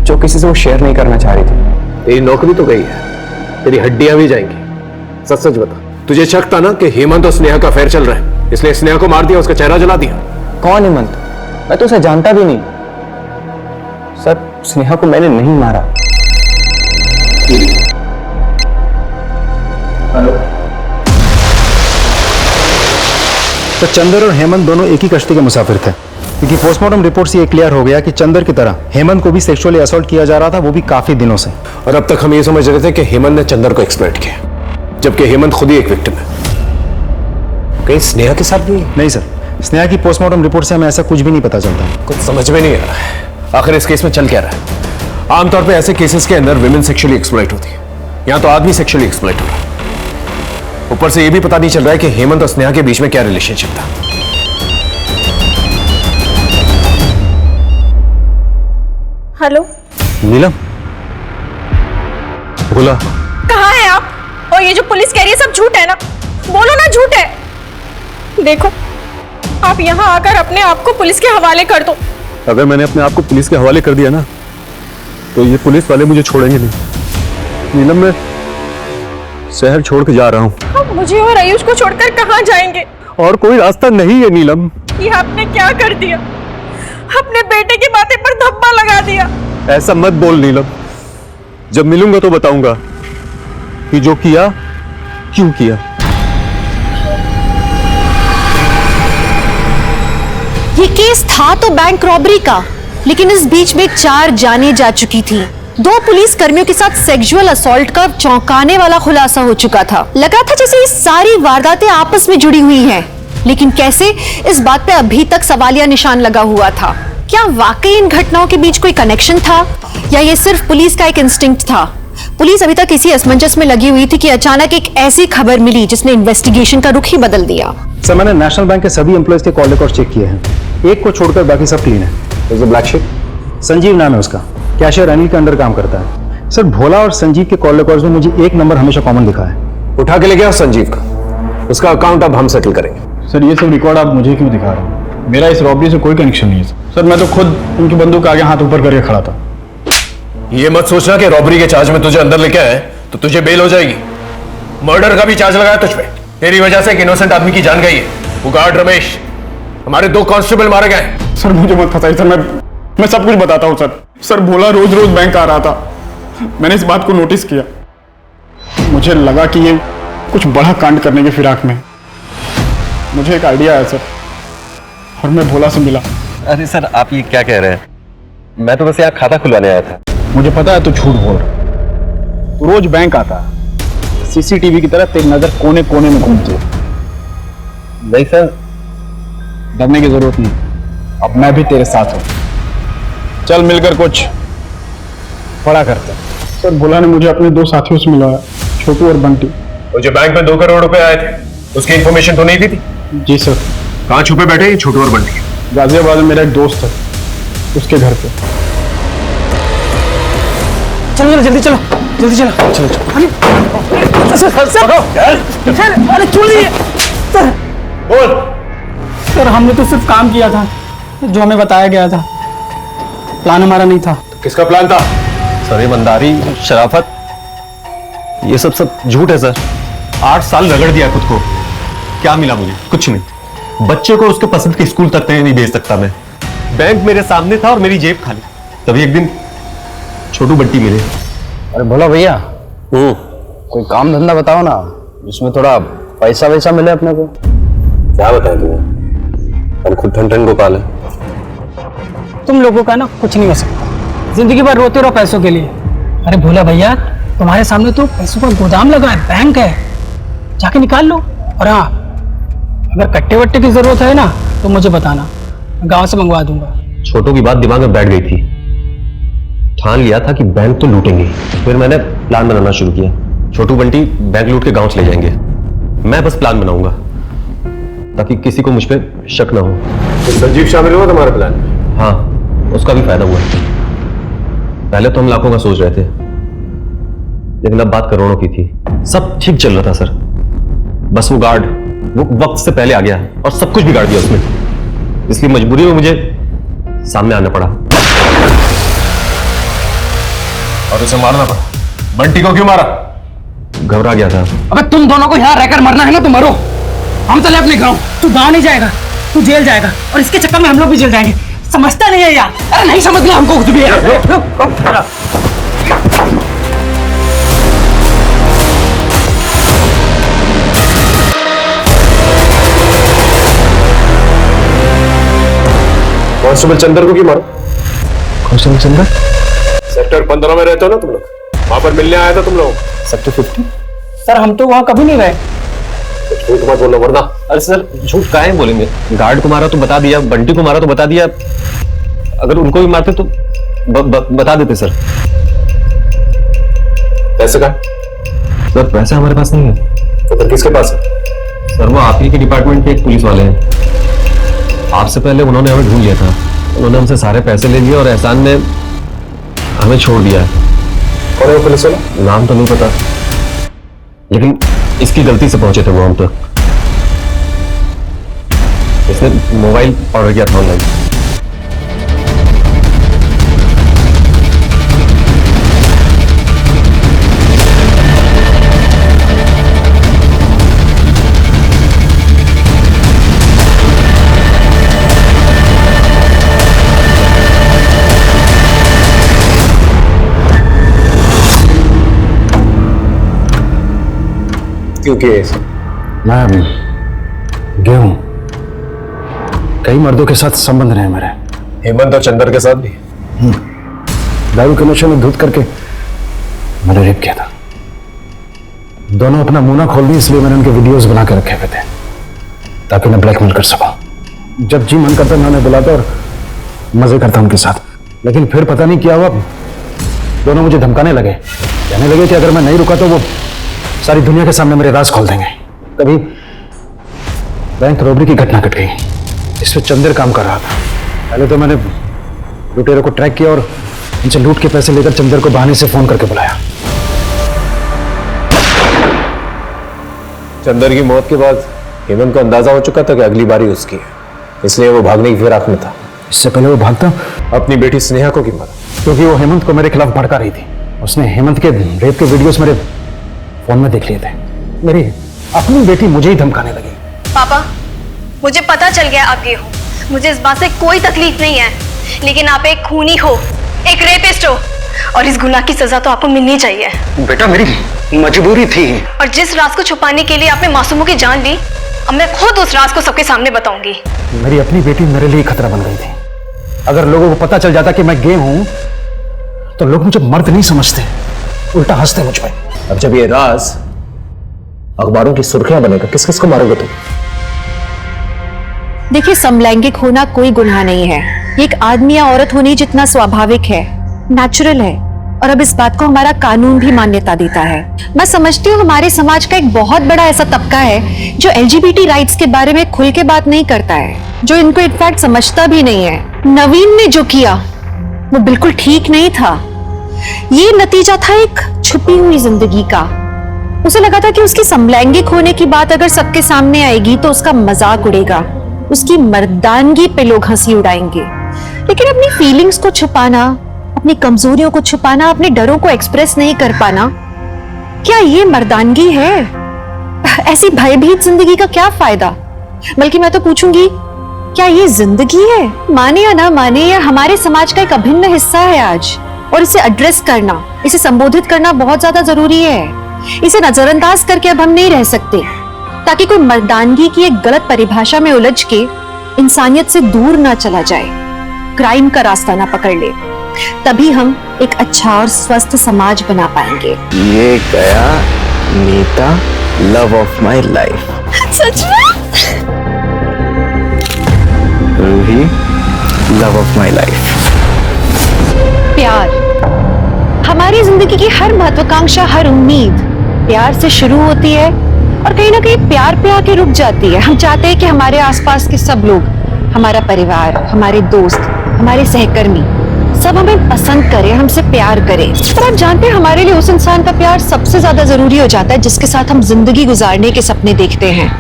जो किसी से वो शेयर नहीं करना चाह रही थी। तेरी नौकरी तो गई है, तेरी हड्डियां भी जाएंगी। सच सच बता, तुझे शक था ना कि हेमंत और स्नेहा का अफेयर चल रहा है, इसलिए स्नेहा को मार दिया, उसका चेहरा जला दिया? कौन हेमंत? मैं तो उसे जानता भी नहीं। सर स्नेहा को मैंने नहीं मारा। हेलो। तो चंदर और हेमंत दोनों एक ही कश्ती के मुसाफिर थे, क्योंकि पोस्टमार्टम रिपोर्ट से ये क्लियर हो गया कि चंदर की तरह हेमंत को भी सेक्सुअली असॉल्ट किया जा रहा था, वो भी काफी दिनों से। और अब तक हम ये समझ रहे थे कि हेमंत ने चंदर को एक्सप्लॉइट किया, जबकि हेमंत खुद ही एक विक्टिम है। कहीं स्नेहा के साथ भी? नहीं सर, स्नेहा की पोस्टमार्टम रिपोर्ट से हमें ऐसा कुछ भी नहीं पता चलता। कुछ समझ में नहीं आ रहा है, आखिर इस केस में चल क्या रहा है? आमतौर पे ऐसे केसेस के अंदर विमेन सेक्सुअली एक्सप्लॉइट होती है, यहाँ तो आदमी सेक्सुअली एक्सप्लॉइट हो रहा है। ऊपर से ये भी पता नहीं चल रहा है कि हेमंत और स्नेहा के बीच में क्या रिलेशनशिप था। हेलो नीलम, बोला कहाँ हैं आप? और ये जो पुलिस कह रही है सब झूठ है ना? बोलो ना झूठ है। देखो आप यहाँ आकर अपने आप को पुलिस के हवाले कर दो। अगर मैंने अपने आप को पुलिस के हवाले कर दिया ना, तो ये पुलिस वाले मुझे छोड़ेंगे नहीं। नीलम, मैं शहर छोड़ के जा रहा हूँ। आप मुझे और आयुष को छोड़कर कहाँ जाएंगे? और कोई रास्ता नहीं है नीलम। ये आपने क्या कर दिया? अपने बेटे की बातें पर धब्बा लगा दिया। ऐसा मत बोल नीलम, जब मिलूंगा तो बताऊंगा कि जो किया क्यों किया। ये केस था तो बैंक रॉबरी का, लेकिन इस बीच में 4 जानें जा चुकी थी। 2 पुलिस कर्मियों के साथ सेक्सुअल असॉल्ट का चौंकाने वाला खुलासा हो चुका था। लगा था जैसे ये सारी वारदातें आपस में जुड़ी हुई हैं, लेकिन कैसे, इस बात पे अभी तक सवालिया निशान लगा हुआ था। क्या वाकई इन घटनाओं के बीच कोई कनेक्शन था, या ये सिर्फ पुलिस का एक इंस्टिंक्ट था? पुलिस अभी तक इसी असमंजस में लगी हुई थी कि अचानक एक ऐसी खबर मिली जिसने इन्वेस्टिगेशन का रुख ही बदल दिया। सर मैंने नेशनल बैंक के सभी एम्प्लॉयज के कॉल रिकॉर्ड चेक किए हैं, एक को छोड़कर बाकी सब क्लीन है। ब्लैक शिप संजीव नाम है उसका, कैशियर अनिल के अंडर काम करता है। सर भोला और संजीव के कॉल रिकॉर्ड्स में मुझे एक नंबर हमेशा कॉमन दिखा है। उठा के ले गया संजीव का, उसका अकाउंट अब हम सेटल करेंगे। सर ये सब रिकॉर्ड आप मुझे क्यों दिखा रहे हैं? मेरा इस रॉबरी से कोई कनेक्शन नहीं है सर। मैं तो खुद उनकी बंदूक आगे हाथ ऊपर करके खड़ा था। ये मत सोचना कि रॉबरी के चार्ज में तुझे अंदर लेके आए तो तुझे बेल हो जाएगी। मर्डर का भी चार्ज लगाया तुझ पे, तेरी वजह से एक इनोसेंट आदमी की जान गई है। वो गार्ड रमेश, हमारे 2 कांस्टेबल मारे गए। सर मुझे मत फंसाइए सर, मैं सब कुछ बताता हूँ सर। सर भोला रोज रोज बैंक आ रहा था, मैंने इस बात को नोटिस किया। मुझे लगा कि ये कुछ बड़ा कांड करने की फिराक में। मुझे एक आइडिया आया सर, और मैं भोला से मिला। अरे सर आप ये क्या कह रहे हैं? मैं तो बस यहाँ खाता खुलवाने आया था। मुझे पता है तू झूठ बोल रहा, तू रोज बैंक आता, सीसीटीवी की तरह तेरी नजर कोने कोने में घूमती है। नहीं सर, डरने की जरूरत नहीं, अब मैं भी तेरे साथ हूं। चल मिलकर कुछ बड़ा करते हैं। सर भोला ने मुझे अपने 2 साथियों से मिलाया, छोटू और बंटी। वो जो बैंक में 2 करोड़ रुपए आए थे, उसकी इंफॉर्मेशन तो नहीं दी थी? जी सर। कहाँ छुपे बैठे ये छोटू और बंटी? गाजियाबाद में मेरा एक दोस्त है, उसके घर पे। चलो चलो जल्दी चलो, जल्दी चलो चलो सर। अरे छोड़िए सर। बोल। सर हमने तो सिर्फ काम किया था जो हमें बताया गया था, प्लान हमारा नहीं था। किसका प्लान था? सर ईमानदारी, शराफत, ये सब झूठ है सर। 8 साल रगड़ दिया खुद को, क्या मिला मुझे? कुछ नहीं। बच्चे को उसके पसंद के स्कूल तक नहीं भेज सकता मैं। बैंक मेरे सामने था और मेरी जेब खाली। तभी एक दिन छोटू बंटी मिले। अरे बोला भैया, कोई काम धंधा बताओ ना जिसमें थोड़ा पैसा वैसा मिले अपने को। क्या बताएं तुम्हें, हम खुद ठन गोपाल है। तुम लोगों का ना कुछ नहीं हो सकता, जिंदगी भर रोते रहो पैसों के लिए। अरे भोला भैया, तुम्हारे सामने तो पैसों का गोदाम लगा है, बैंक है, जाके निकाल लो। और हाँ, अगर कट्टे वट्टे की जरूरत है ना तो मुझे बताना, गांव से मंगवा दूंगा। छोटू की बात दिमाग में बैठ गई थी। ठान लिया था कि बैंक तो लूटेंगे। फिर मैंने प्लान बनाना शुरू किया। छोटू बंटी बैंक लूट के गांव चले जाएंगे, मैं बस प्लान बनाऊंगा ताकि किसी को मुझ पर शक ना हो। तो संजीव शामिल हुआ तुम्हारे प्लान में? हाँ, उसका भी फायदा हुआ। पहले तो हम लाखों का सोच रहे थे, लेकिन अब बात करोड़ों की थी। सब ठीक चल रहा था सर, बस वो गार्ड वो वक्त से पहले आ गया और सब कुछ बिगाड़ दिया उसने। इसलिए मजबूरी में मुझे सामने आना पड़ा और उसे मारना पड़ा। बंटी को क्यों मारा? घबरा गया था। अबे तुम दोनों को यहाँ रहकर मरना है ना तो मरो, हम चले अपने गांव। तू गांव नहीं जाएगा, तू जेल जाएगा और इसके चक्कर में हम लोग भी जेल जाएंगे। समझता नहीं है यार? अरे नहीं समझ गया हमको कुछ भी यार। कांस्टेबल चंदर को क्यों मारा? कांस्टेबल चंदर? सेक्टर 15 में रहते हो ना तुम लोग, वहां पर मिलने आया था तुम लोग। सेक्टर 50? सर हम तो वहां कभी नहीं गए। झूठ मत बोलो वरना। अरे सर झूठ काहे बोलेंगे? गार्ड को मारा तो बता दिया, बंटी को मारा तो बता दिया, अगर उनको भी मारते तो बता देते सर। पैसे का? सर पैसा हमारे पास नहीं है। तो फिर किसके पास है? सर वो आप ही के डिपार्टमेंट के एक पुलिस वाले हैं। आपसे पहले उन्होंने हमें ढूंढ लिया था, उन्होंने हमसे सारे पैसे ले लिए और एहसान में हमें छोड़ दिया। कौन है वो पुलिस वाला? नाम तो नहीं पता, लेकिन इसकी गलती से पहुंचे थे वो हम तक। इसने मोबाइल ऑर्डर किया था ऑनलाइन। क्योंकि मैं गया हूं, कई मर्दों के साथ संबंध रहे मेरे। हेमंत और चंदर के साथ भी? दारू के नशे में धुत करके मैंने रेप किया था। दोनों अपना मुंह ना खोल दी, इसलिए मैंने उनके वीडियोस बना के रखे हुए थे ताकि मैं ब्लैकमेल कर सकूं। जब जी मन करता मैं उन्हें बुलाता और मजे करता उनके साथ। लेकिन फिर पता नहीं क्या हुआ, दोनों मुझे धमकाने लगे, कहने लगे कि अगर मैं नहीं रुका तो वो सारी दुनिया के सामने मेरे राज खोल देंगे। तभी बैंक रॉबरी की घटना घट गई, जिसमें चंदर काम कर रहा था। पहले तो मैंने लुटेरों को ट्रैक किया और उनसे लूट के पैसे लेकर चंदर को बहाने से फोन करके बुलाया। चंदर की मौत के बाद हेमंत को अंदाजा हो चुका था कि अगली बारी उसकी है, इसलिए वो भागने की फिराक में था। इससे पहले वो भागता अपनी बेटी स्नेहा को क्यों मारा? क्योंकि वो हेमंत को मेरे खिलाफ भड़का रही थी। उसने हेमंत के रेप के वीडियोस मेरे फोन में देख लिए थे। मेरी अपनी बेटी मुझे ही धमकाने लगी। पापा, मुझे पता चल गया आप ये हो, मुझे इस बात से कोई तकलीफ नहीं है, लेकिन आप एक खूनी हो, एक रेपिस्ट हो और इस गुनाह की सजा तो आपको मिलनी चाहिए। बेटा मेरी मजबूरी थी। और जिस राज को छुपाने के लिए आपने मासूमों की जान ली, अब मैं खुद उस राज को सबके सामने बताऊंगी। मेरी अपनी बेटी मेरे लिए खतरा बन गई थी। अगर लोगों को पता चल जाता कि मैं गे हूं तो लोग मुझे मर्द नहीं समझते, उल्टा हंसते मुझ पर। अब जब ये राज अखबारों की सुर्खियां बनेगा, किस किस को मारोगे तुम? देखिए, समलैंगिक होना कोई गुनाह नहीं है। ये एक आदमी या औरत होने जितना स्वाभाविक है, नेचुरल है। और अब इस बात को हमारा कानून भी मान्यता देता है। मैं समझती हूँ हमारे समाज का एक बहुत बड़ा ऐसा तबका है जो LGBT राइट्स के बारे में खुल के बात नहीं करता है, जो इनको इनफैक्ट समझता भी नहीं है। नवीन ने जो किया वो बिल्कुल ठीक नहीं था। ये नतीजा था एक छुपी हुई जिंदगी का। उसे लगा था कि उसकी समलैंगिक होने की बात अगर सबके सामने आएगी तो उसका मजाक उड़ेगा, उसकी मर्दानगी पे लोग हंसी उड़ाएंगे। लेकिन अपनी फीलिंग्स को छुपाना, अपनी कमजोरियों को छुपाना, अपने डरों को एक्सप्रेस नहीं कर पाना, क्या ये मर्दानगी है? ऐसी भयभीत जिंदगी का क्या फायदा? बल्कि मैं तो पूछूंगी, क्या ये जिंदगी है? माने या ना माने, यह हमारे समाज का एक अभिन्न हिस्सा है आज, और इसे एड्रेस करना, इसे संबोधित करना बहुत ज्यादा जरूरी है। इसे नजरअंदाज करके अब हम नहीं रह सकते, ताकि कोई मर्दानगी की एक गलत परिभाषा में उलझ के इंसानियत से दूर ना चला जाए, क्राइम का रास्ता ना पकड़ ले। तभी हम एक अच्छा और स्वस्थ समाज बना पाएंगे। ये गया Neeta, love of my life. सच में? Roohi, love of my life. प्यार, हमारी जिंदगी की हर महत्वाकांक्षा, हर उम्मीद प्यार से शुरू होती है और कहीं ना कहीं प्यार पे आके रुक जाती है। हम चाहते हैं कि हमारे आसपास के सब लोग, हमारा परिवार, हमारे दोस्त, हमारे सहकर्मी सब हमें पसंद करें, हमसे प्यार करें। पर आप जानते हैं हमारे लिए उस इंसान का प्यार सबसे ज्यादा जरूरी हो जाता है जिसके साथ हम जिंदगी गुजारने के सपने देखते हैं,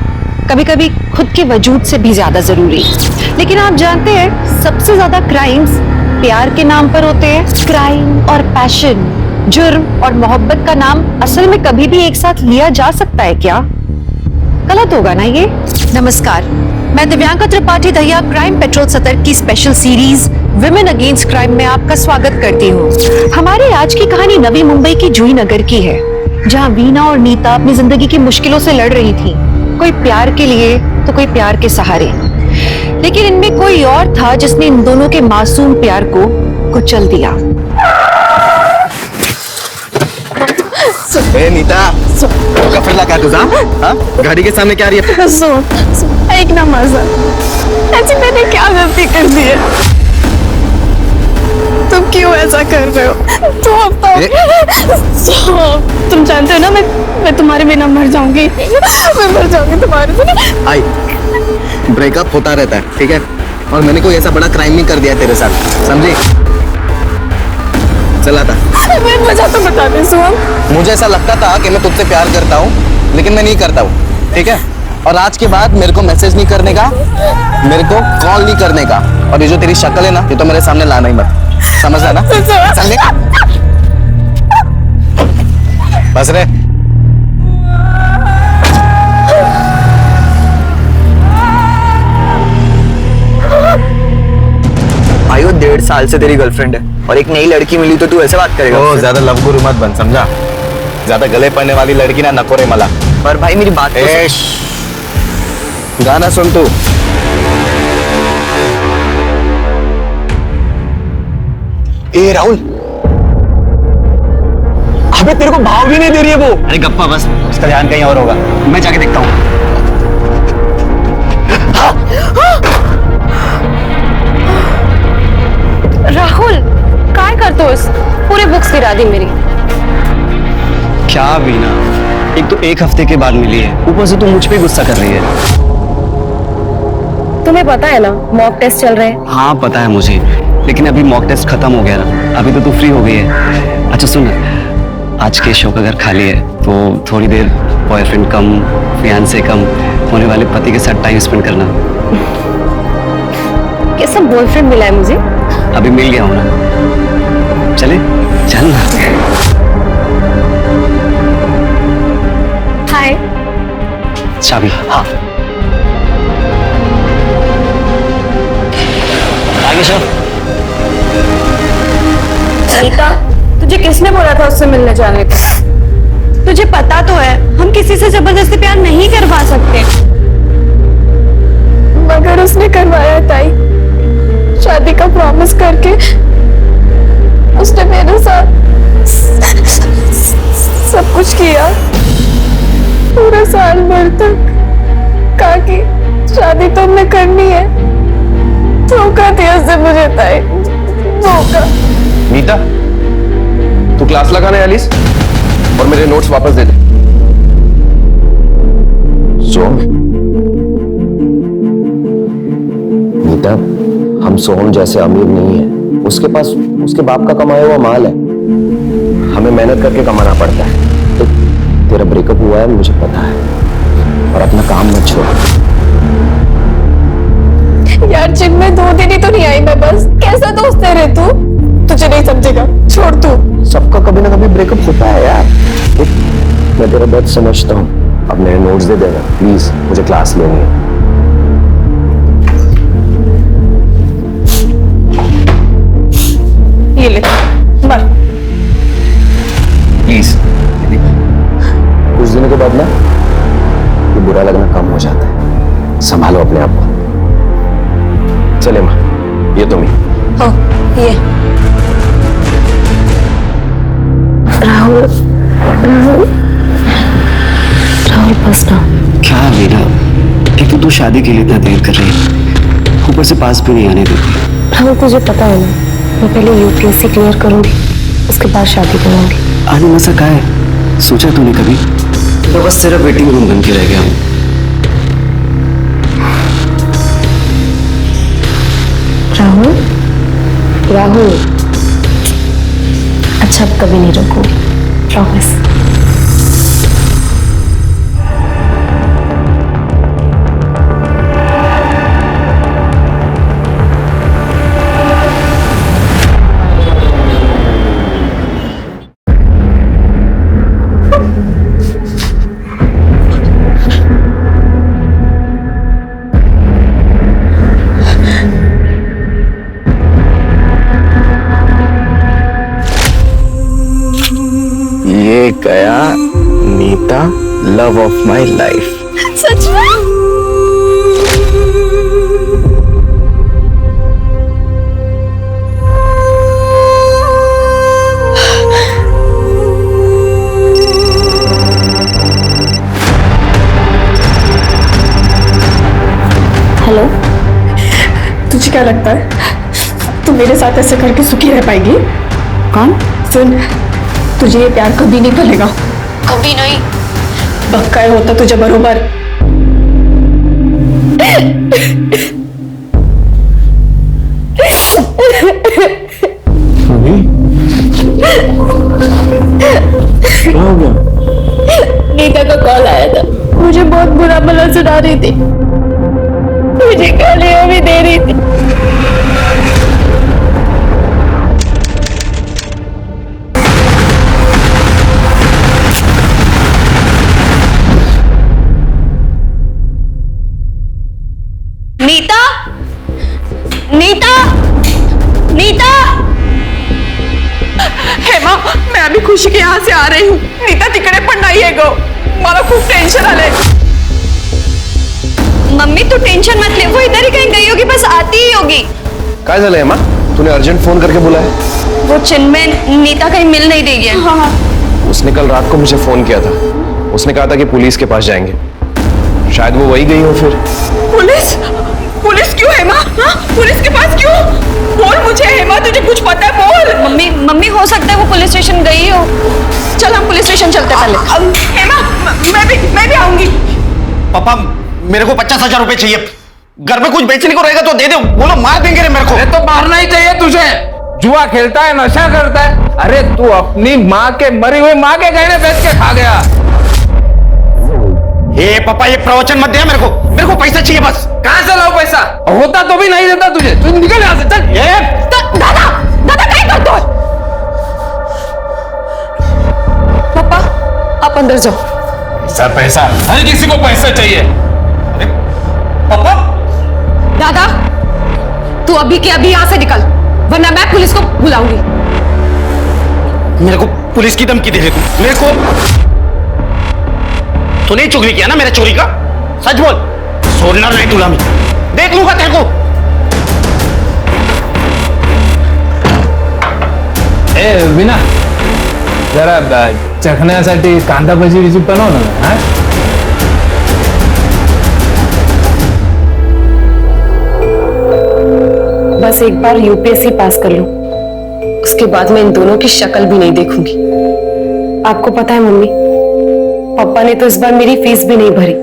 कभी कभी खुद के वजूद से भी ज्यादा जरूरी। लेकिन आप जानते हैं सबसे ज्यादा क्राइम्स प्यार के नाम पर होते हैं। क्राइम और पैशन, जुर्म और मोहब्बत का नाम असल में कभी भी एक साथ लिया जा सकता है क्या? गलत होगा ना ये? नमस्कार, मैं दिव्यांका त्रिपाठी दहिया क्राइम पेट्रोल सतर्क की special series women against crime में आपका स्वागत करती हूँ। हमारी आज की कहानी नवी मुंबई की जुही नगर की है, जहाँ वीना और नीता अपनी जिंदगी की मुश्किलों से लड़ रही थी, कोई प्यार के लिए तो कोई प्यार के सहारे। लेकिन इनमें कोई और था जिसने इन दोनों के मासूम प्यार को कुचल दिया। ए नीता, गफरला क्या तुझा? हाँ? गाड़ी के सामने क्या रही है? एक ना मजा, ऐसी मैंने क्या गलती कर दी है? तुम क्यों ऐसा कर रहे हो? तुम जानते हो ना मैं तुम्हारे बिना मर जाऊंगी। मैं मर जाऊंगी तुम्हारे बिना। आई, ब्रेकअप होता रहता है, ठीक है? और मैंने कोई ऐसा बड़ा क्राइम नहीं कर दिया तेरे साथ, समझी? चला था। मजा तो बता दे सुम। मुझे ऐसा लगता था कि मैं तुझसे प्यार करता हूँ, लेकिन मैं नहीं करता हूँ, ठीक है? और आज के बाद मेरे को मैसेज नहीं करने का, मेरे को कॉल नहीं करने का, और ये जो तेरी शक्ल है ना, ये तो मेरे सामने लाना ही मत, समझा ना? समझे? बस रे। आयो 1.5 साल से तेरी गर्लफ्रेंड है और एक नई लड़की मिली तो तू ऐसे बात करेगा? ओ, ज्यादा लवगुरु मत बन, समझा? ज्यादा गले पड़ने वाली लड़की ना नकोरे मला। पर भाई मेरी बात तो गाना सुन तू। ए राहुल, अबे तेरे को भाव भी नहीं दे रही है वो। अरे गप्पा बस, उसका ध्यान कहीं और होगा, मैं जाके देखता हूँ। राहुल, काय करते हो? पूरे बुक्स गिरा दी मेरी। क्या वीना, एक तो 1 हफ्ते के बाद मिली है, ऊपर से तू मुझ पे गुस्सा कर रही है। तुम्हें पता है ना मॉक टेस्ट चल रहे हैं? हाँ पता है मुझे, लेकिन अभी मॉक टेस्ट खत्म हो गया ना, अभी तो तू फ्री हो गई है। अच्छा सुन, आज के शो का घर खाली है तो थोड़ी देर बॉयफ्रेंड कम, फियांसे कम होने वाले पति के साथ टाइम स्पेंड करना। कैसा बॉयफ्रेंड मिला है मुझे? अभी मिल गया हूँ ना, चले चल ना। हाय। चाबी? हाँ। आगे चल। नीता, तुझे किसने बोला था उससे मिलने जाने को? तुझे पता तो है हम किसी से जबरदस्ती प्यार नहीं करवा सकते। मगर उसने करवाया ताई, शादी का प्रॉमिस करके उसने मेरे साथ सब कुछ किया। पूरा साल भर तक कहा कि शादी तो हमें करनी है। धोखा दिया उसने मुझे ताई, धोखा। नीता, तू क्लास लगाने एलिस और मेरे नोट्स वापस दे दे। सोम, नीता, हम सोम जैसे अमीर नहीं है, उसके पास उसके बाप का कमाया हुआ माल है, हमें मेहनत करके कमाना पड़ता है। तो तेरा ब्रेकअप हुआ है मुझे पता है, और अपना काम मत छोड़। यार जिम में 2 दिन ही तो नहीं आई मैं, बस कैसा दोस्त है रे तू? तुझे नहीं समझेगा, छोड़ तू। सबका कभी ना कभी ब्रेकअप होता है यार। मैं तेरा दर्द समझता हूँ, अब मेरे नोट्स दे देना प्लीज, मुझे क्लास लेनी है। ये ले मर। प्लीज कुछ दिनों के बाद ना ये बुरा लगना कम हो जाता है। संभालो अपने आप को। चले माँ, ये तुम ही। हाँ ये राहुल राहुल राहुल बस ना। क्या वीरा, एक तो तू शादी के लिए इतना देर कर रही है, ऊपर से पास भी नहीं आने देती। राहुल तुझे पता है ना, मैं पहले यूपीएससी क्लियर करूंगी, उसके बाद शादी करूंगी। आने मसा का है, सोचा तूने कभी? तो बस तेरा वेटिंग रूम बन के रह गया हूँ। राहुल राहुल अच्छा अब कभी नहीं रोकूंगी, प्रॉमिस। ये गया Neeta, love of my life. सच में? हेलो, तुझे क्या लगता है तू मेरे साथ ऐसे करके सुखी रह पाएगी? कौन? सुन, तुझे ये प्यार कभी नहीं फलेगा, कभी नहीं। बक्का होता तुझे बरोबर। क्या हो गया? नीता का कॉल आया था, मुझे बहुत बुरा भला सुना रही थी, मुझे गालियां भी दे रही थी। नीता, नीता, नीता। हेमा, मैं अभी खुशी के यहाँ से आ रही हूँ, नीता तिकडे पण नाही आहे गं, मला खूप टेंशन आलंय। मम्मी तू टेंशन मत ले, वो इधर ही कहीं गई होगी, बस आती ही होगी। काय झालंय हेमा? तूने अर्जेंट फोन करके बुलाया? वो चिन्मय नीता कहीं मिल नहीं रही है। हाँ। उसने कल रात को मुझे फोन किया था, उसने कहा था कि पुलिस के पास जाएंगे, शायद वो वही गई हो। फिर पुलिस? पुलिस क्यों हेमा? हाँ? पुलिस के पास क्यों? बोल मुझे हेमा, तुझे कुछ पता है? बोल। मम्मी हो सकता है वो पुलिस स्टेशन गई हो। चल हम पुलिस स्टेशन चलते पहले। हेमा, मैं भी आऊंगी। पापा मेरे को 50,000 रुपए चाहिए, घर में कुछ बेचने को रहेगा तो दे दो, बोलो मार देंगे रे मेरे को। तो मारना ही चाहिए तुझे, जुआ खेलता है, नशा करता है। अरे तू अपनी माँ के, मरी हुई माँ के गहने बेच के खा गया। हे पापा ये प्रवचन मत दे, मेरे को पैसा चाहिए बस। कहां से लाओ पैसा? होता तो भी नहीं देता तुझे, तू निकल यहाँ से, चल। दादा क्या करते हो? पापा आप अंदर जाओ। पैसा हर किसी को पैसा चाहिए। अरे पापा। दादा तू अभी के अभी यहाँ से निकल, वरना मैं पुलिस को बुलाऊंगी। मेरे को पुलिस की धमकी दे रहे तू? मेरे को तूने चुगली किया ना मेरे चोरी का? सच बोल, छोड़ना नहीं गुलामी, देख लूंगा तेरे को। ए विना, जरा चखण्यासाठी कांदा भजी बिजी बनव ना। हाँ? बस एक बार यूपीएससी पास कर लूं, उसके बाद मैं इन दोनों की शक्ल भी नहीं देखूंगी। आपको पता है मम्मी, पापा ने तो इस बार मेरी फीस भी नहीं भरी।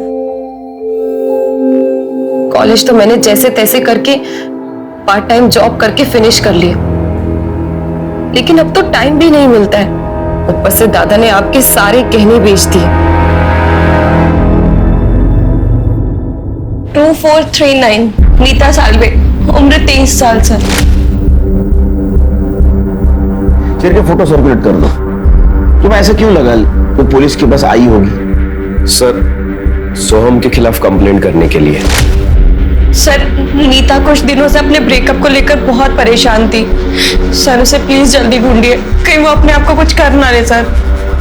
कॉलेज तो मैंने जैसे तैसे करके पार्ट टाइम जॉब करके फिनिश कर लिया, लेकिन अब तो टाइम भी नहीं मिलता है। ऊपर से दादा ने आपके सारे गहने बेच दिए। 2439 नीता सालवे, उम्र 23 साल सर। शेर के फोटो सर्कुलेट कर दो। तुम ऐसा क्यों लगा वो पुलिस के पास आई होगी? सर, सोहम के खिलाफ कंप्लेंट करने के लिए। सर नीता कुछ दिनों से अपने ब्रेकअप को लेकर बहुत परेशान थी। सर उसे प्लीज जल्दी ढूंढिए, कहीं वो अपने आप को कुछ कर ना ले। सर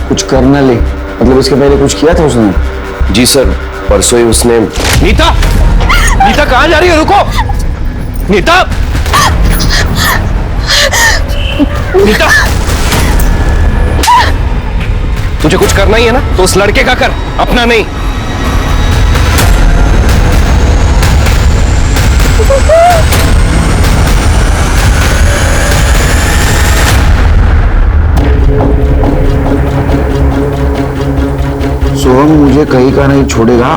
कुछ करना ले मतलब इसके पहले कुछ किया था उसने? जी सर, परसों ही उसने। नीता, नीता कहाँ जा रही है? रुको नीता, नीता, तुझे कुछ करना ही है ना तो उस लड़के का कर, अपना नहीं। सोहम मुझे कहीं का नहीं छोड़ेगा।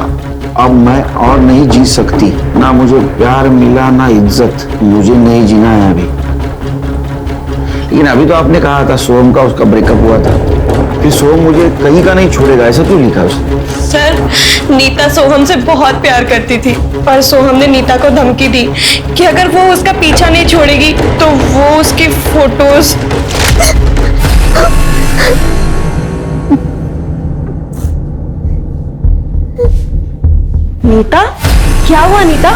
अब मैं और नहीं जी सकती। ना मुझे प्यार मिला ना इज्जत, मुझे नहीं जीना है अभी। लेकिन अभी तो आपने कहा था सोहम का उसका ब्रेकअप हुआ था, फिर सोहम मुझे कहीं का नहीं छोड़ेगा, ऐसा क्यों लिखा उसने? सर नीता सोहम से बहुत प्यार करती थी, पर सोहम ने नीता को धमकी दी कि अगर वो उसका पीछा नहीं छोड़ेगी तो वो उसकी फोटोज। नीता, क्या हुआ नीता?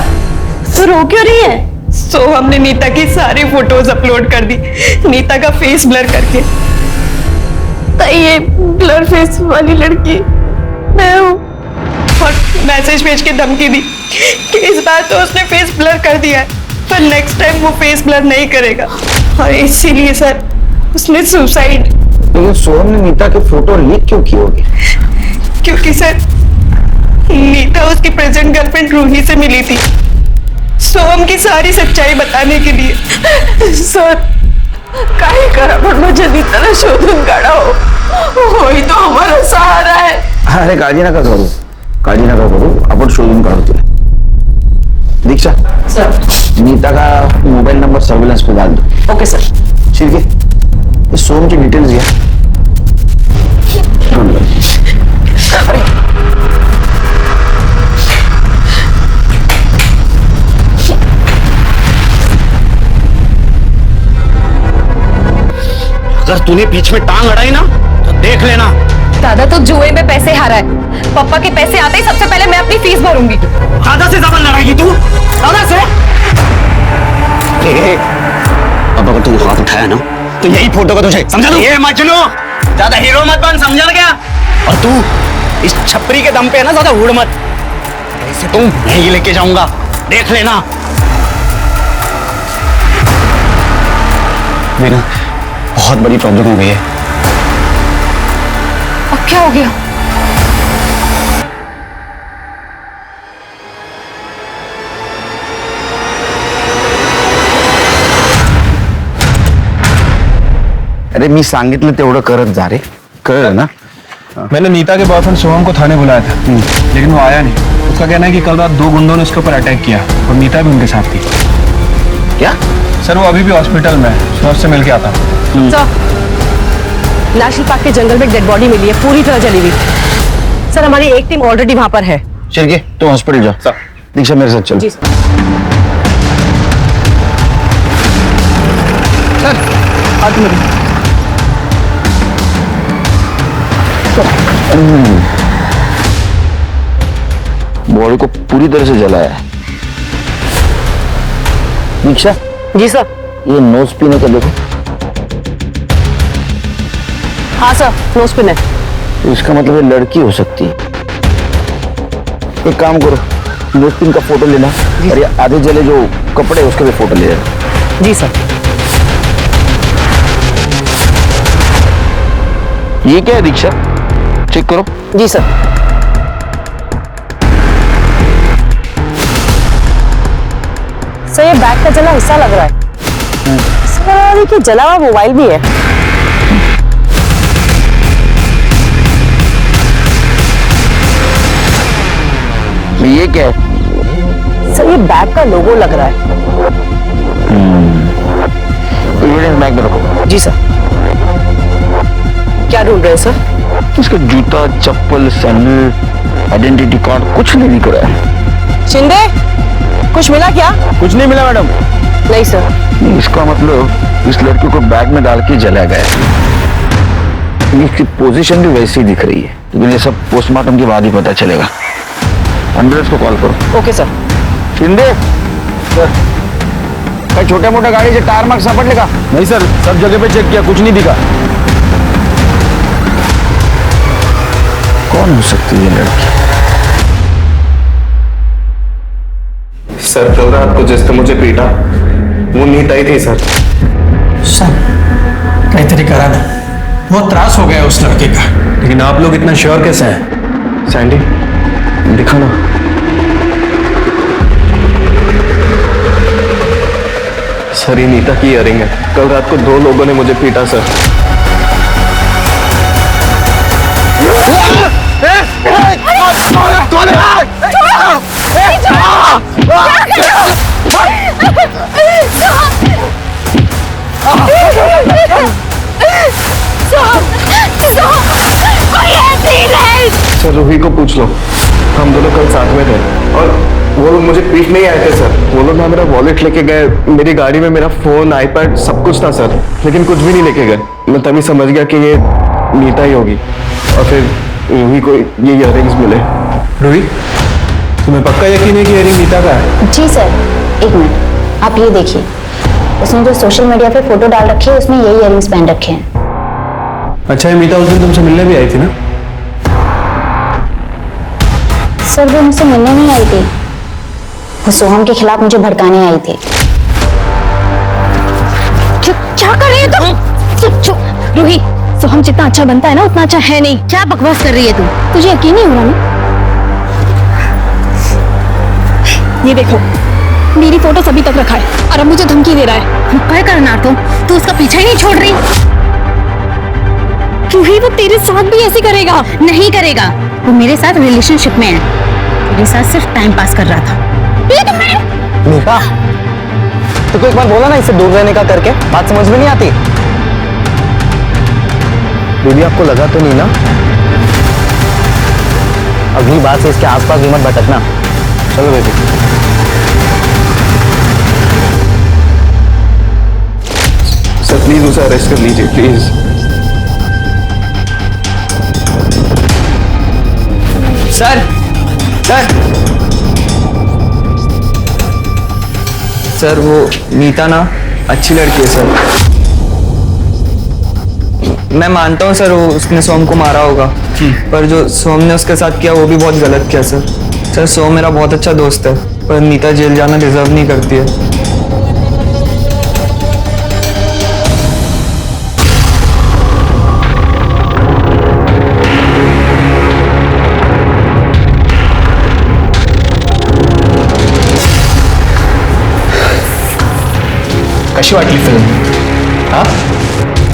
तू रो क्यों रही है? सोहम ने नीता की सारी फोटोज अपलोड कर दी, नीता का फेस ब्लर करके। तो ये ब्लर फेस वाली लड़की मैं हूँ। और मैसेज भेज के धमकी दी कि इस बार तो उसने फेस ब्लर कर दिया है, पर नेक्स्ट टाइम वो फेस ब्लर नहीं करेगा। और इसीलिए सर उसने सुसाइड। लेकिन सोहम ने नीता के फोटो लीक क्यों किए होंगे? क्योंकि सर नीता उसकी प्रेजेंट गर्लफ्रेंड रूही से मिली थी, सोहम की सारी सच्चाई बताने के लिए। सर काहे करा पण मुझे नीताला शोधून काढाओ, होई तो हमारा सहारा है। अरे काळजी नका करू, काळजी नका करू, आपण शोधून काढू तुला। दीक्षा सर, नीता का मोबाइल नंबर सर्विलांस पे डाल दो। Okay sir. ठीक है, ये सोहम की डिटेल्स दिया। अगर तूने बीच में टांग अड़ाई ना तो देख लेना। दादा तो जुए में पैसे हारा है, पापा के पैसे आते ही सबसे पहले मैं अपनी फीस भरूंगी। दादा से जबरन लड़ाएगी तू? दादा से? अब अगर तू हाथ उठाया ना तो यही फोटो का तुझे समझा दो। ये मजनू ज्यादा हीरो मत बन, समझा क्या? और तू इस छपरी के दम पे है ना ज्यादा उड़ मत, ऐसे तुम यही लेके जाऊंगा, देख लेना। मेरा बहुत बड़ी प्रॉब्लम हो गई है। अब क्या हो गया? अरे मी सांगितलं तेवढं करत जा रे, कळलं ना? मैंने नीता के बॉयफ्रेंड सोहम को थाने बुलाया था, लेकिन वो आया नहीं। उसका कहना है कि कल रात 2 गुंडों ने उसके ऊपर अटैक किया और नीता भी उनके साथ थी। क्या? सर वो अभी भी हॉस्पिटल में है, मैं उससे मिल के आता हूँ। नेशनल पार्क के जंगल में डेड बॉडी मिली है, पूरी तरह जली हुई। सर हमारी एक टीम ऑलरेडी वहां पर है। चलिए तुम हॉस्पिटल जाओ, दीक्षा मेरे साथ चलो। जी सर हाथ में बॉडी को पूरी तरह से जलाया है। दीक्षा। जी सर। ये नोज पिन है, देखो। हाँ सर, नोज पिन है। तो इसका मतलब ये लड़की हो सकती है। एक काम करो, नोज पिन का फोटो लेना और ये आधे जले जो कपड़े उसके भी फोटो ले लेना। जी सर। ये क्या है दीक्षा? चेक करो। जी सर। सर ये बैग का जला हिस्सा लग रहा है। सर देखिए जला हुआ मोबाइल भी है। ये क्या है? सर ये बैग का लोगो लग रहा है। एविडेंस बैग में रखो। जी सर। क्या ढूंढ रहे हैं सर? इसका जूता, चप्पल, सैंडल, आइडेंटिटी कार्ड कुछ नहीं दिख रहा है। शिंदे, कुछ मिला क्या? कुछ नहीं मिला मैडम। नहीं सर। इसका मतलब इस लड़की को बैग में डाल के जलाया गया है। इसकी पोजीशन भी वैसी ही दिख रही है, लेकिन ये सब पोस्टमार्टम के बाद ही पता चलेगा। एम्बुलेंस को कॉल करो। Okay sir. शिंदे कहीं छोटे मोटे गाड़ी से टायर मार्क सापड़ लेगा? नहीं सर, सब जगह पे चेक किया, कुछ नहीं दिखा। कौन हो सकती है लड़की? सर कल रात को जिसने मुझे पीटा वो नीता ही थी सर। सर काहीतरी करा ना, बहुत त्रास हो गया उस लड़के का। लेकिन आप लोग इतना श्योर कैसे हैं? सैंडी दिखा ना। सर ये नीता की इयरिंग है। कल रात को 2 लोगों ने मुझे पीटा सर। सर रूही को पूछ लो, हम दोनों कल साथ में थे और वो लोग मुझे पीट नहीं आए थे सर। वो लोग ना मेरा वॉलेट लेके गए, मेरी गाड़ी में मेरा फोन, आईपैड सब कुछ था सर, लेकिन कुछ भी नहीं लेके गए। मैं तभी समझ गया कि ये नीता ही होगी और फिर रूही को ये इयररिंग्स मिले। रूही तुम्हें पक्का यकीन है कि इयरिंग नीता का है? जी सर, एक मिनट आप ये देखिए, उसने जो सोशल मीडिया पे फोटो डाल रखी है उसमें यही इयरिंग्स पहन रखे हैं। अच्छा ये मीता उस दिन तुमसे मिलने भी आई थी ना? सर वो मुझसे मिलने नहीं आई थी, वो सोहम के खिलाफ मुझे भड़काने आई थी। क्या कर रही है तुम? चुप चुप। रूही, सोहम जितना अच्छा बनता है ना उतना अच्छा है नहीं। क्या बकवास कर रही है तू? तुझे यकीन नहीं हो रहा ना? ये देखो मेरी फोटो अभी तक रखा है और अब मुझे धमकी दे रहा है। क्या करना तू उसका पीछा ही नहीं छोड़ रही? रूही वो तेरे साथ भी ऐसे करेगा? नहीं करेगा, वो मेरे साथ रिलेशनशिप में है, मेरे साथ सिर्फ टाइम पास कर रहा था। नीता तो एक बार बोला ना इसे दूर रहने का करके, बात समझ में नहीं आती? दीदी आपको लगा तो नहीं ना? अगली बात से इसके आसपास भी मत भटकना। चलो बेटी। सर प्लीज उसे अरेस्ट कर लीजिए प्लीज। सर सर सर वो नीता ना अच्छी लड़की है सर। मैं मानता हूँ सर वो उसने सोम को मारा होगा, पर जो सोम ने उसके साथ किया वो भी बहुत गलत किया सर। सर सोम मेरा बहुत अच्छा दोस्त है, पर नीता जेल जाना डिजर्व नहीं करती है। कशी वाटली फिल्म? हाँ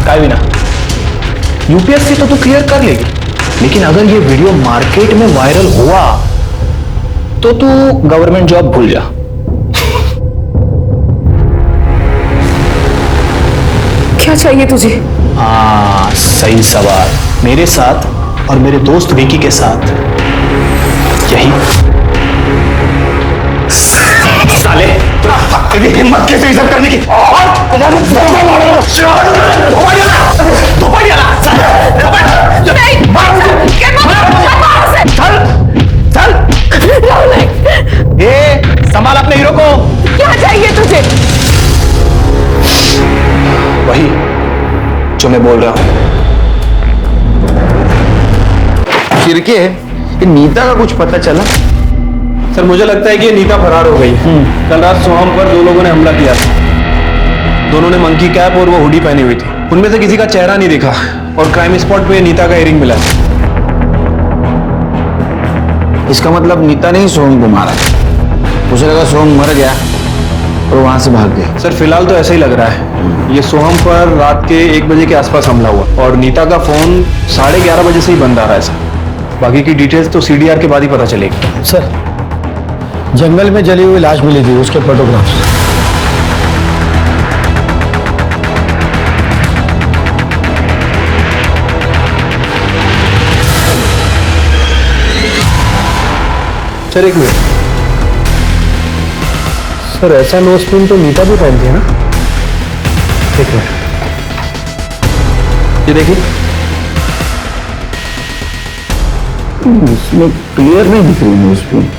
काय विना, यूपीएससी तो तू क्लियर कर लेगी, लेकिन अगर ये वीडियो मार्केट में वायरल हुआ तो तू गवर्नमेंट जॉब भूल जा। क्या चाहिए तुझे? हाँ सही सवाल। मेरे साथ और मेरे दोस्त विकी के साथ यही साले हिम्मत कैसे इज्जत करने की? ये संभाल अपने हीरो को। क्या चाहिए तुझे? वही जो मैं बोल रहा हूं। शिरके नीता का कुछ पता चला? सर मुझे लगता है कि ये नीता फरार हो गई है। कल रात सोहम पर 2 लोगों ने हमला किया था। दोनों ने मंकी कैप और वो हुडी पहनी हुई थी। उनमें से किसी का चेहरा नहीं दिखा और क्राइम स्पॉट पे नीता का इयरिंग मिला। इसका मतलब नीता ने ही सोहम को मारा। मुझे लगा सोहम मर गया और वहां से भाग गया। सर फिलहाल तो ऐसा ही लग रहा है। ये सोहम पर रात के 1 बजे के आसपास हमला हुआ और नीता का फोन 11:30 बजे से ही बंद आ रहा है सर। बाकी की डिटेल्स तो सीडीआर के बाद ही पता चलेगी। सर जंगल में जली हुई लाश मिली थी, उसके फोटोग्राफ्स। सर एक मिनट, सर ऐसा नोज पिन तो नीता भी पहनती है ना? एक मिनट, ये देखिए। इसमें क्लियर नहीं दिख रही नोज पिन।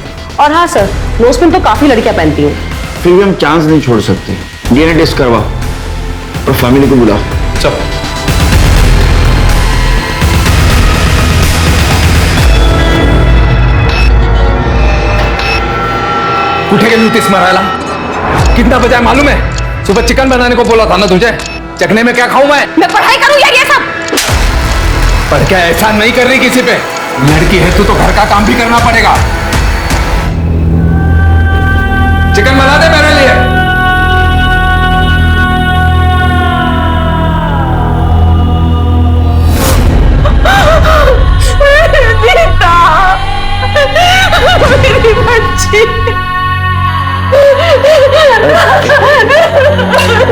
और हाँ सर, नोज पिन तो काफी लड़कियां पहनती हैं। फिर भी हम चांस नहीं छोड़ सकते। डीएनए टेस्ट करवाओ और फैमिली को बुलाओ। चल उठे के नोटिस मारायला कितना बजा है मालूम है? सुबह चिकन बनाने को बोला था ना तुझे, चखने में क्या खाऊं मैं पढ़ाई करूं यार ये सब? पर क्या एहसान नहीं कर रही किसी पे? लड़की है तू तो घर का काम भी करना पड़ेगा। चिकन बना दे मेरे लिए। नीता, मेरी बच्ची।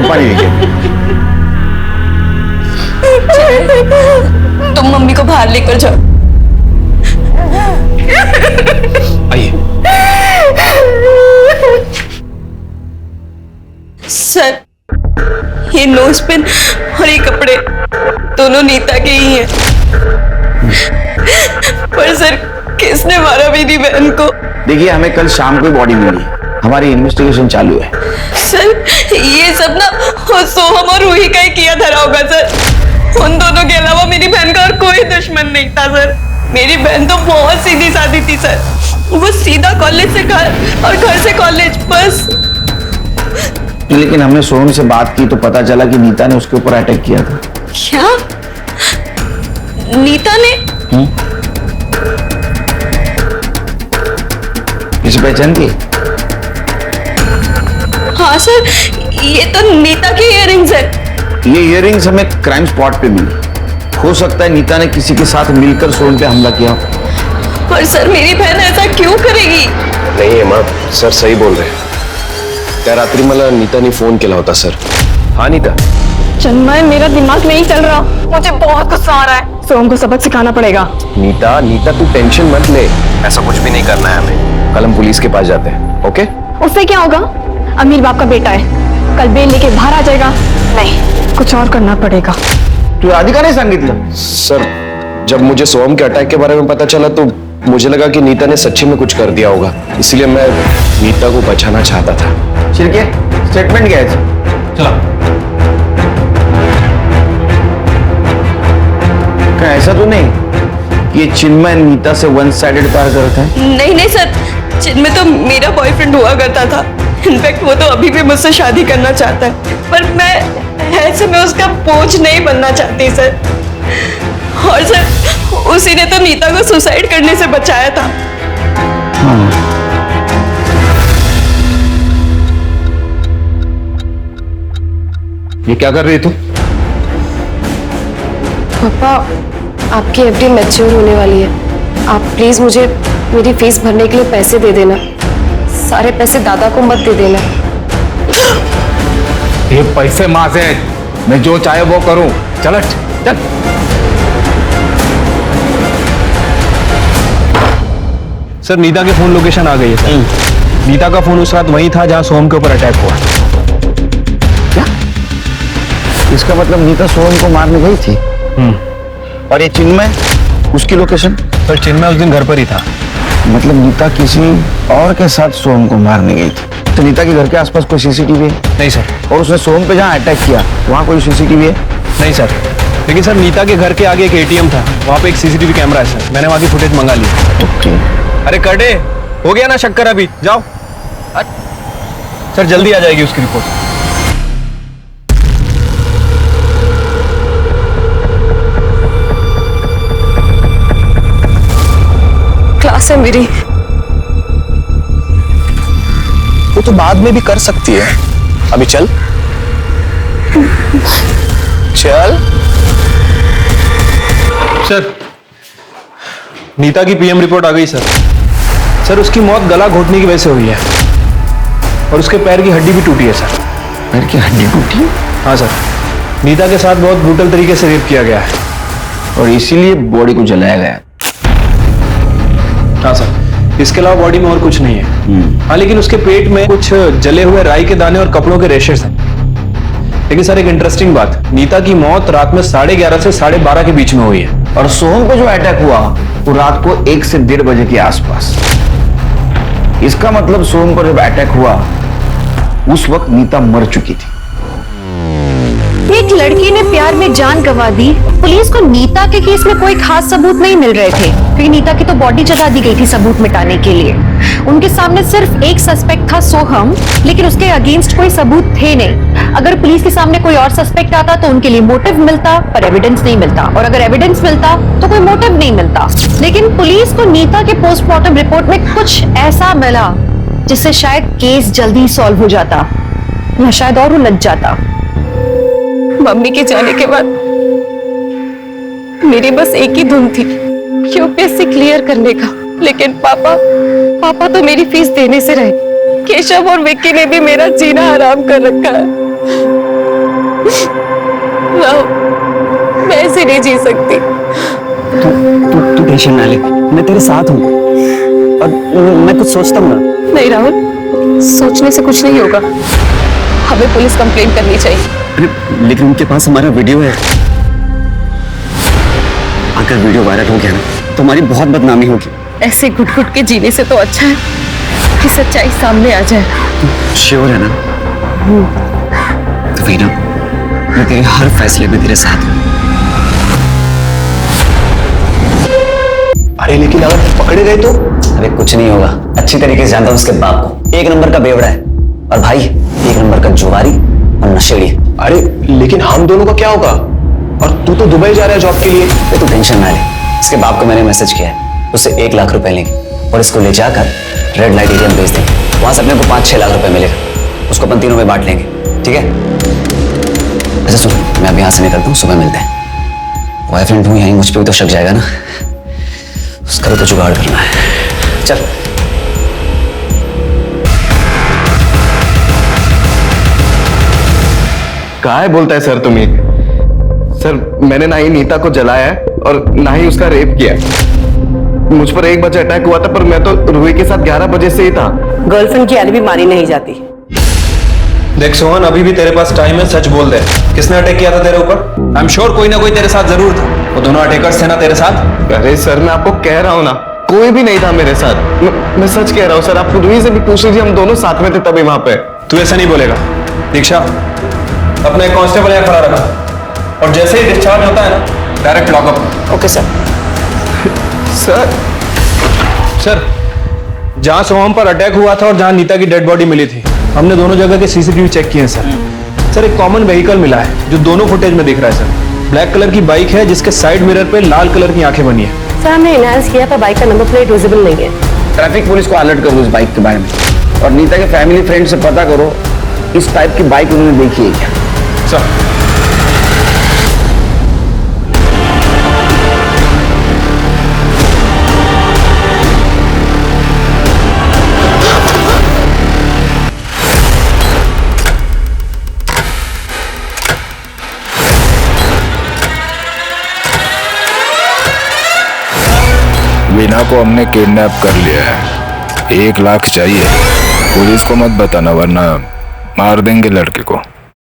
पानी लेके तुम मम्मी को बाहर लेकर जाओ। आइए। सर, ये नोज पिन और ये कपड़े दोनों नीता के ही हैं। पर सर, किसने मारा मेरी बहन को? देखिए, हमें कल शाम को बॉडी मिली, हमारी इन्वेस्टिगेशन चालू है। सर, ये सब ना सोहम और रूही का ही किया धरा होगा सर। उन दोनों के अलावा मेरी बहन का और कोई दुश्मन नहीं था सर। मेरी बहन तो बहुत सीधी सादी थी सर। वो सीधा कॉलेज से घर और घर से कॉलेज, बस। लेकिन हमने सोहम से बात की तो पता चला कि नीता ने उसके ऊपर अटैक किया था। क्या? नीता ने? इसे पहचान की? हाँ सर, ये तो नीता के इयररिंग्स है। ये इयररिंग्स हमें क्राइम स्पॉट पे मिली। हो सकता है नीता ने किसी के साथ मिलकर सोहम पे हमला किया। पर सर, मेरी बहन ऐसा क्यों करेगी? नहीं है माँ, सर सही बोल रहे हैं। त्या रात्री मला नीताने फोन केला होता सर। हाँ नीता। चन्मय, मेरा दिमाग नहीं चल रहा, मुझे बहुत गुस्सा आ रहा है। सोहम को सबक सिखाना पड़ेगा। नीता तू टेंशन मत ले, ऐसा कुछ भी नहीं करना है हमें। कल हम पुलिस के पास जाते हैं, ओके? उससे क्या होगा? अमीर बाप का बेटा है, कल बेल लेके बाहर आ जाएगा। नहीं, कुछ और करना पड़ेगा। तू राधिका ने सांगितलं? सर, जब मुझे सोहम के अटैक के बारे में पता चला तो मुझे लगा कि नीता ने सच्ची में कुछ कर दिया होगा, इसलिए मैं नीता को बचाना चाहता था। छिड़के, स्टेटमेंट क्या है? चला। क्या ऐसा तो नहीं ये चिन्मय नीता से वन साइडेड प्यार करता है? नहीं सर, चिन्मय तो मेरा बॉयफ्रेंड हुआ करता था। इनफैक्ट वो तो अभी भी मुझसे शादी करना चाहता है, पर मैं ऐसे में उसका बोझ नहीं बनना चाहती सर। और सर, उसी ने तो नीता को सुसाइड करने से बचाया था। ये क्या कर रही तू? पापा, आपकी एफडी मैच्योर होने वाली है। आप प्लीज मुझे मेरी फीस भरने के लिए पैसे दे देना। सारे पैसे दादा को मत दे देना। ये पैसे माँ से मैं जो चाहे वो करूं। चल चल। सर, नीता के फोन लोकेशन आ गई है सर। नीता का फोन उस रात वहीं था जहां सोहम के ऊपर अटैक हुआ। क्या? इसका मतलब नीता सोहम को मारने गई थी। और ये चिन्मय, उसकी लोकेशन? सर, चिन्मय उस दिन घर पर ही था। मतलब नीता किसी और के साथ सोहम को मारने गई थी। तो नीता के घर के आसपास कोई सीसीटीवी है? नहीं सर। और उसने सोहम पे जहाँ अटैक किया वहाँ कोई सीसीटीवी है? नहीं सर। लेकिन सर, नीता के घर के आगे एक एटीएम था, वहाँ पे एक सीसीटीवी कैमरा है सर। मैंने वहाँ की फुटेज मंगा ली। ओके। अरे करडे, हो गया ना शक्कर? अभी जाओ सर, जल्दी आ जाएगी उसकी रिपोर्ट। क्लास है मेरी। वो तो बाद में भी कर सकती है, अभी चल। चल। सर, नीता की पीएम रिपोर्ट आ गई सर। सर, उसकी मौत गला घोटने की वजह से हुई है और उसके पैर की हड्डी भी टूटी है सर। पैर की हड्डी टूटी? हाँ सर। नीता के साथ बहुत ब्रूटल तरीके से रेप किया गया है और इसीलिए बॉडी को जलाया गया। हाँ सर, इसके अलावा बॉडी में और कुछ नहीं है। हाँ, लेकिन उसके पेट में कुछ जले हुए राई के दाने और कपड़ों के रेशेस हैं। लेकिन सर, एक इंटरेस्टिंग बात, नीता की मौत रात में 11:30 से 12:30 के बीच में हुई है। और सोहम को जो अटैक हुआ वो रात को 1 से 1:30 बजे के आसपास। इसका मतलब सोहम पर जब अटैक हुआ उस वक्त नीता मर चुकी थी। एक लड़की ने प्यार में जान गंवा दी। पुलिस को नीता के केस में कोई खास सबूत नहीं मिल रहे थे, क्योंकि नीता की तो बॉडी जला दी गई थी सबूत मिटाने के लिए। उनके सामने सिर्फ एक सस्पेक्ट था सोहम, लेकिन उसके अगेंस्ट कोई सबूत थे नहीं। अगर पुलिस के सामने कोई और सस्पेक्ट आता तो उनके लिए मोटिव मिलता, पर एविडेंस नहीं मिलता, और अगर एविडेंस मिलता तो कोई मोटिव नहीं मिलता। लेकिन पुलिस को नीता के पोस्टमार्टम रिपोर्ट में कुछ ऐसा मिला जिससे शायद केस जल्दी सॉल्व हो जाता, या शायद और उलझ जाता। मम्मी के जाने के बाद मेरी बस एक ही धुन थी, यूपीएससी क्लियर करने का। लेकिन पापा तो मेरी फीस देने से रहे। केशव और विक्की ने भी मेरा जीना हराम कर रखा है। मैं ऐसे नहीं जी सकती। तू टेंशन ना ले, मैं तेरे साथ हूँ और मैं कुछ सोचता हूँ ना। नहीं राहुल, सोचने से कुछ नहीं होगा। हमें पुलिस कंप्लेंट करनी चाहिए। लेकिन उनके पास हमारा वीडियो है। अगर वीडियो वायरल हो गया ना तो हमारी बहुत बदनामी होगी। ऐसे घुट-घुट के जीने से तो अच्छा है कि सच्चाई सामने आ जाए। श्योर है ना? तो वीना, मैं तेरे हर फैसले में तेरे साथ हूँ। अरे लेकिन अगर पकड़े गए तो? अरे कुछ नहीं होगा, अच्छी तरीके से जानता हूँ उसके बाप को। एक नंबर का बेवड़ा है, और भाई एक नंबर का जुआरी और नशेड़ी। अरे लेकिन हम दोनों का क्या होगा? और तू तो दुबई जा रहा है जॉब के लिए। तू टेंशन ना ले, इसके बाप को मैंने मैसेज किया है, उससे 1 लाख रुपए लेंगे और इसको ले जाकर रेड लाइट एरिया में भेज देंगे। वहां से अपने को 5-6 लाख रुपए मिलेगा, उसको अपन तीनों में बांट लेंगे, ठीक है? अच्छा सुन, मैं अब यहाँ से निकलता हूँ, सुबह मिलते हैं। बॉयफ्रेंड हूँ यहीं, मुझ पर भी तो शक जाएगा ना, उसका भी तो जुगाड़ करना है। चल। कहाँ है बोलता है सर तुम ये? सर मैंने ना ही नीता को जलाया है और ना ही उसका रेप किया। मुझ पर 1 बजे अटैक हुआ था, पर मैं तो रूही के साथ 11 बजे से ही था। गर्लफ्रेंड की एलिबी मानी नहीं जाती। देख सोहन, अभी भी तेरे पास टाइम है, सच बोल दे। किसने अटैक किया था तेरे ऊपर? आई एम श्योर कोई ना कोई तेरे साथ जरूर था। वो दोनों अटैकर्स थे ना तेरे साथ? अरे सर मैं आपको कह रहा हूँ ना, कोई भी नहीं था मेरे साथ। मैं सच कह रहा हूँ सर, आप रूही से भी पूछ लीजिए, हम दोनों साथ में थे तभी वहां पे। तू ऐसा नहीं बोलेगा। दीक्षा, अपना एक कांस्टेबल यहाँ खड़ा रखा और जैसे ही डिस्चार्ज होता है ना direct lockup. Okay sir. Sir, जहां सोहम पर अटैक हुआ था और जहां नीता की डेड बॉडी मिली थी, हमने दोनों जगह के सीसीटीवी चेक किए हैं सर। एक कॉमन व्हीकल मिला है जो दोनों फुटेज में दिख रहा है सर। ब्लैक कलर की बाइक है जिसके साइड मिरर पे लाल कलर की आंखें बनी है। सर हमने एनहांस किया, पर बाइक का नंबर प्लेट विजिबल नहीं है। ट्रैफिक पुलिस को अलर्ट करो उस बाइक के बारे में, और नीता के फैमिली फ्रेंड से पता करो इस टाइप की बाइक उन्होंने देखी है क्या। सर वीना को हमने किडनैप कर लिया है। 1 लाख चाहिए। पुलिस को मत बताना वरना मार देंगे लड़के को।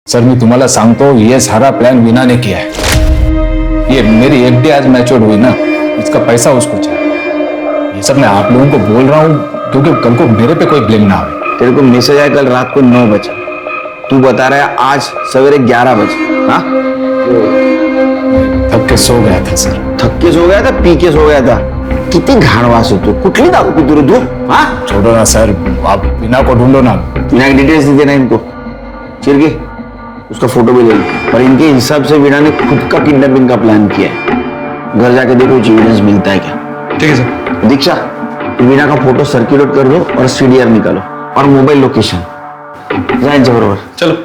सर मी तुम्हाला सांगतो, ये सारा प्लान वीना ने किया है। ये मेरी एफडी आज मैच्योर हुई ना, इसका पैसा उसको चाहिए। ये सब मैं आप लोगों को बोल रहा हूँ क्योंकि कल को मेरे पे कोई ब्लेम ना आए। तेरे को मैसेज आया कल रात को 9 बजे, तू बता रहा है आज सवेरे 11 बजे। हाँ, थक के सो गया था सर। थक के सो गया था, पी के सो गया था? कितनी घाणवास हो तू, कुठली दारू पी तू? हाँ छोड़ो ना सर, आप वीना को ढूंढो ना। वीना की डिटेल्स दे देना इनको, चिरके उसका फोटो भी ले लो। पर इनके हिसाब से वीना ने खुद का किडनैपिंग का प्लान किया है। घर जाके देखो कुछ एविडेंस मिलता है क्या। ठीक है सर। दीक्षा, वीना का फोटो सर्कुलेट कर दो और सीडीआर निकालो और मोबाइल लोकेशन जाए बरोबर। चलो।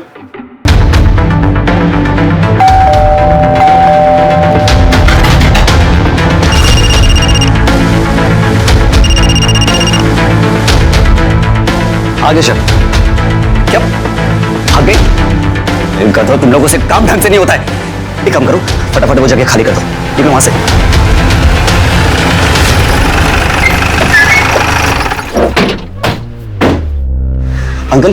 आगे सर। क्या आगे? गधो, तुम लोगों से काम ढंग से नहीं होता है। एक काम करो, फटाफट वो जगह खाली कर दो, निकलो वहां से। अंकल,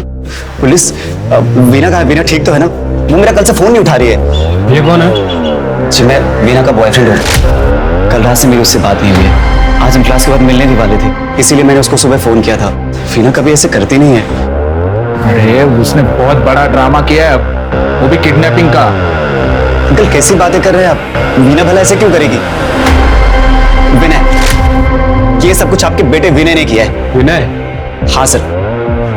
पुलिस वीना कहाँ है? वीना ठीक तो है ना? वो मेरा कल से फोन नहीं उठा रही है। ये कौन है? जी मैं वीना का बॉयफ्रेंड हूँ। कल रात से मेरी उससे बात नहीं हुई है। आज हम क्लास के बाद मिलने भी वाले थे, इसीलिए मैंने उसको सुबह फोन किया था। वीना कभी ऐसे करती नहीं है। अरे उसने बहुत बड़ा ड्रामा किया है, वो भी किडनैपिंग का। अंकल कैसी बातें कर रहे हैं आप? वीना भला ऐसे क्यों करेगी? विनय, ये सब कुछ आपके बेटे विनय ने किया है। विनय? हाँ सर,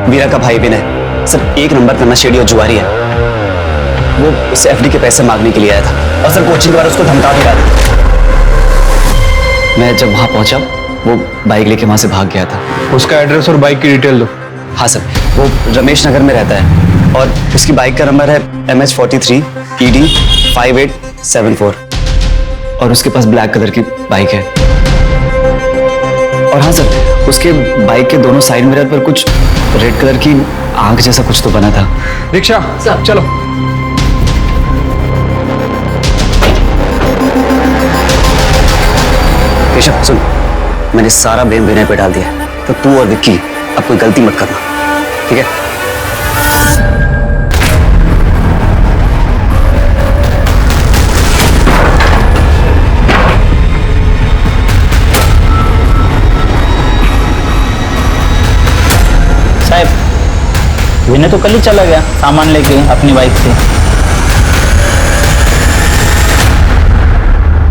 वीरा का भाई विनय सर एक नंबर का नशेड़ी और जुआरी है। वो उस एफडी के पैसे मांगने के लिए आया था और सर कोचिंग द्वारा उसको धमका भी डाला। मैं जब वहां पहुंचा वो बाइक लेके वहां से भाग गया था। उसका एड्रेस और बाइक की डिटेल दो। हाँ सर, वो रमेश नगर में रहता है और उसकी बाइक का नंबर है MH43 ED 5874 और उसके पास ब्लैक कलर की बाइक है। और हाँ सर, उसके बाइक के दोनों साइड मिरर पर कुछ रेड कलर की आंख जैसा कुछ तो बना था। रिक्शा चलो। केशव सुन, मैंने सारा ब्लेम विनय पे डाल दिया, तो तू और विक्की अब कोई गलती मत करना, ठीक है? साहब, विनय तो कल ही चला गया सामान लेके अपनी बाइक से।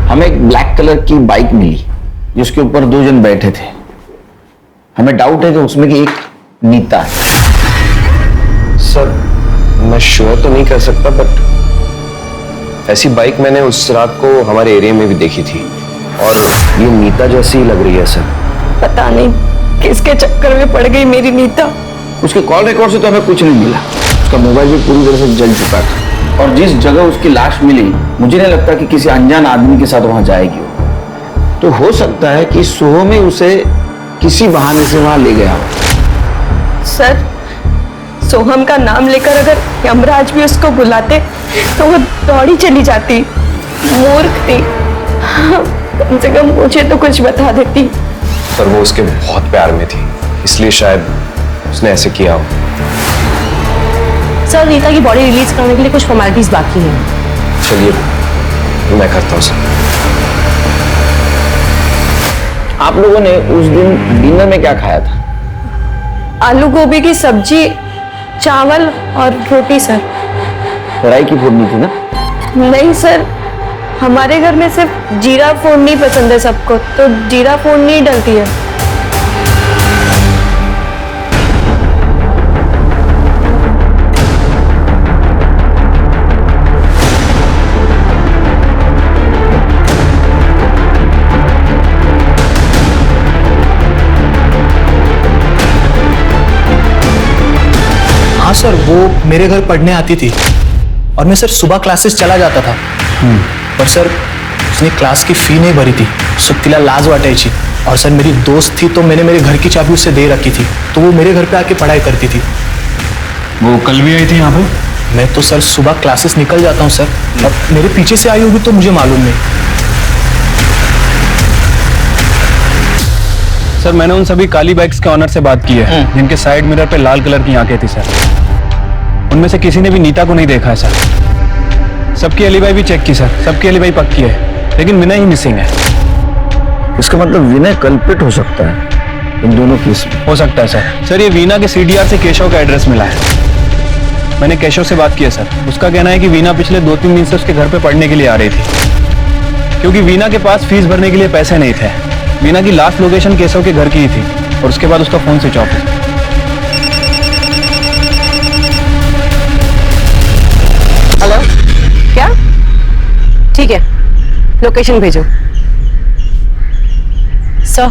हमें एक ब्लैक कलर की बाइक मिली जिसके ऊपर 2 जन बैठे थे। हमें डाउट है कि उसमें की एक नीता है। सर मैं श्योर तो नहीं कर सकता, बट ऐसी बाइक मैंने उस रात को हमारे एरिया में भी देखी थी और ये नीता जैसी ही लग रही है सर। पता नहीं किसके चक्कर में पड़ गई मेरी नीता। उसके कॉल रिकॉर्ड से तो हमें कुछ नहीं मिला। उसका मोबाइल भी पूरी तरह से जल चुका था और जिस जगह उसकी लाश मिली मुझे नहीं लगता कि किसी अनजान आदमी के साथ वहां जाएगी। तो हो सकता है कि सोहम ही उसे किसी बहाने से वहां ले गया। सर, सोहम का नाम लेकर अगर यमराज भी उसको बुलाते तो वो दौड़ी चली जाती। मूर्ख थी, कम से कम मुझे तो कुछ बता देती। सर वो उसके बहुत प्यार में थी, इसलिए शायद उसने ऐसे किया हो। सर, नीता की बॉडी रिलीज करने के लिए कुछ फॉर्मेलिटीज बाकी हैं। चलिए मैं करता हूँ सर। आप लोगों ने उस दिन डिनर में क्या खाया था? आलू गोभी की सब्जी, चावल और रोटी सर। राई की फोड़नी थी ना? नहीं सर, हमारे घर में सिर्फ जीरा फोड़नी पसंद है सबको, तो जीरा फोड़नी डलती है। हाँ सर, वो मेरे घर पढ़ने आती थी और मैं सर सुबह क्लासेस चला जाता था। पर सर उसने क्लास की फी नहीं भरी थी, सो तिला लाज वाटायची। और सर मेरी दोस्त थी तो मैंने मेरे घर की चाबी उससे दे रखी थी, तो वो मेरे घर पे आके पढ़ाई करती थी। वो कल भी आई थी यहाँ पे? मैं तो सर सुबह क्लासेस निकल जाता हूँ सर, अब मेरे पीछे से आई होगी तो मुझे मालूम नहीं। सर मैंने उन सभी काली बाइक्स के ऑनर से बात की है जिनके साइड मिरर पे लाल कलर की आंखें थी सर। उनमें से किसी ने भी नीता को नहीं देखा है सर। सबकी एलिबाई भी चेक की सर, सबकी एलिबाई पक्की है, लेकिन विनय ही मिसिंग है। इसका मतलब विनय कल्प्रिट हो सकता है इन दोनों केस में। हो सकता है सर। सर ये वीना के CDR से केशव का एड्रेस मिला है। मैंने केशव से बात की है सर। उसका कहना है कि वीना पिछले 2-3 दिन से उसके घर पे पढ़ने के लिए आ रही थी, क्योंकि वीना के पास फीस भरने के लिए पैसे नहीं थे। वीना की लास्ट लोकेशन केशव के घर की ही थी और उसके बाद उसका फोन स्विच ऑफ है। हेलो, क्या? ठीक है, लोकेशन भेजो। सर,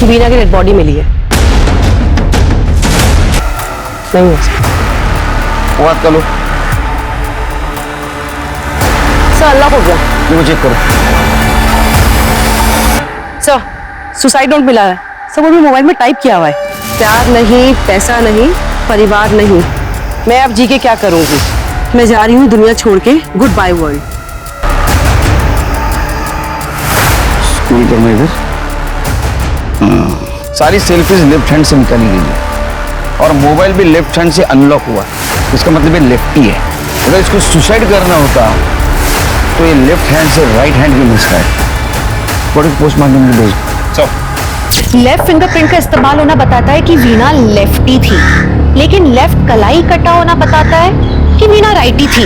वीना की डेड बॉडी मिली है। नहीं है सर। बात कर लो सर। अल्लाह हो गया। वो चेक करो सर। सुसाइड नोट मिला है सर, वो भी मोबाइल में टाइप किया हुआ है। प्यार नहीं, पैसा नहीं, परिवार नहीं, मैं अब जी के क्या करूंगी? मैं जा रही हूँ दुनिया छोड़ के। Good bye world. स्कूल करना इधर। सारी सेल्फीज लेफ्ट हैंड से निकाली गई है और मोबाइल भी लेफ्ट हैंड से अनलॉक हुआ। इसका मतलब ये लेफ्टी है। अगर इसको सुसाइड करना होता तो ये लेफ्ट हैंड से राइट हैंड भी मिस है। बॉडी पोस्टमार्टम में भेज। लेफ्ट फिंगरप्रिंट का इस्तेमाल होना बताता है कि वीणा लेफ्टी थी, लेकिन लेफ्ट कलाई कटा होना बताता है कि वीणा राइटी थी।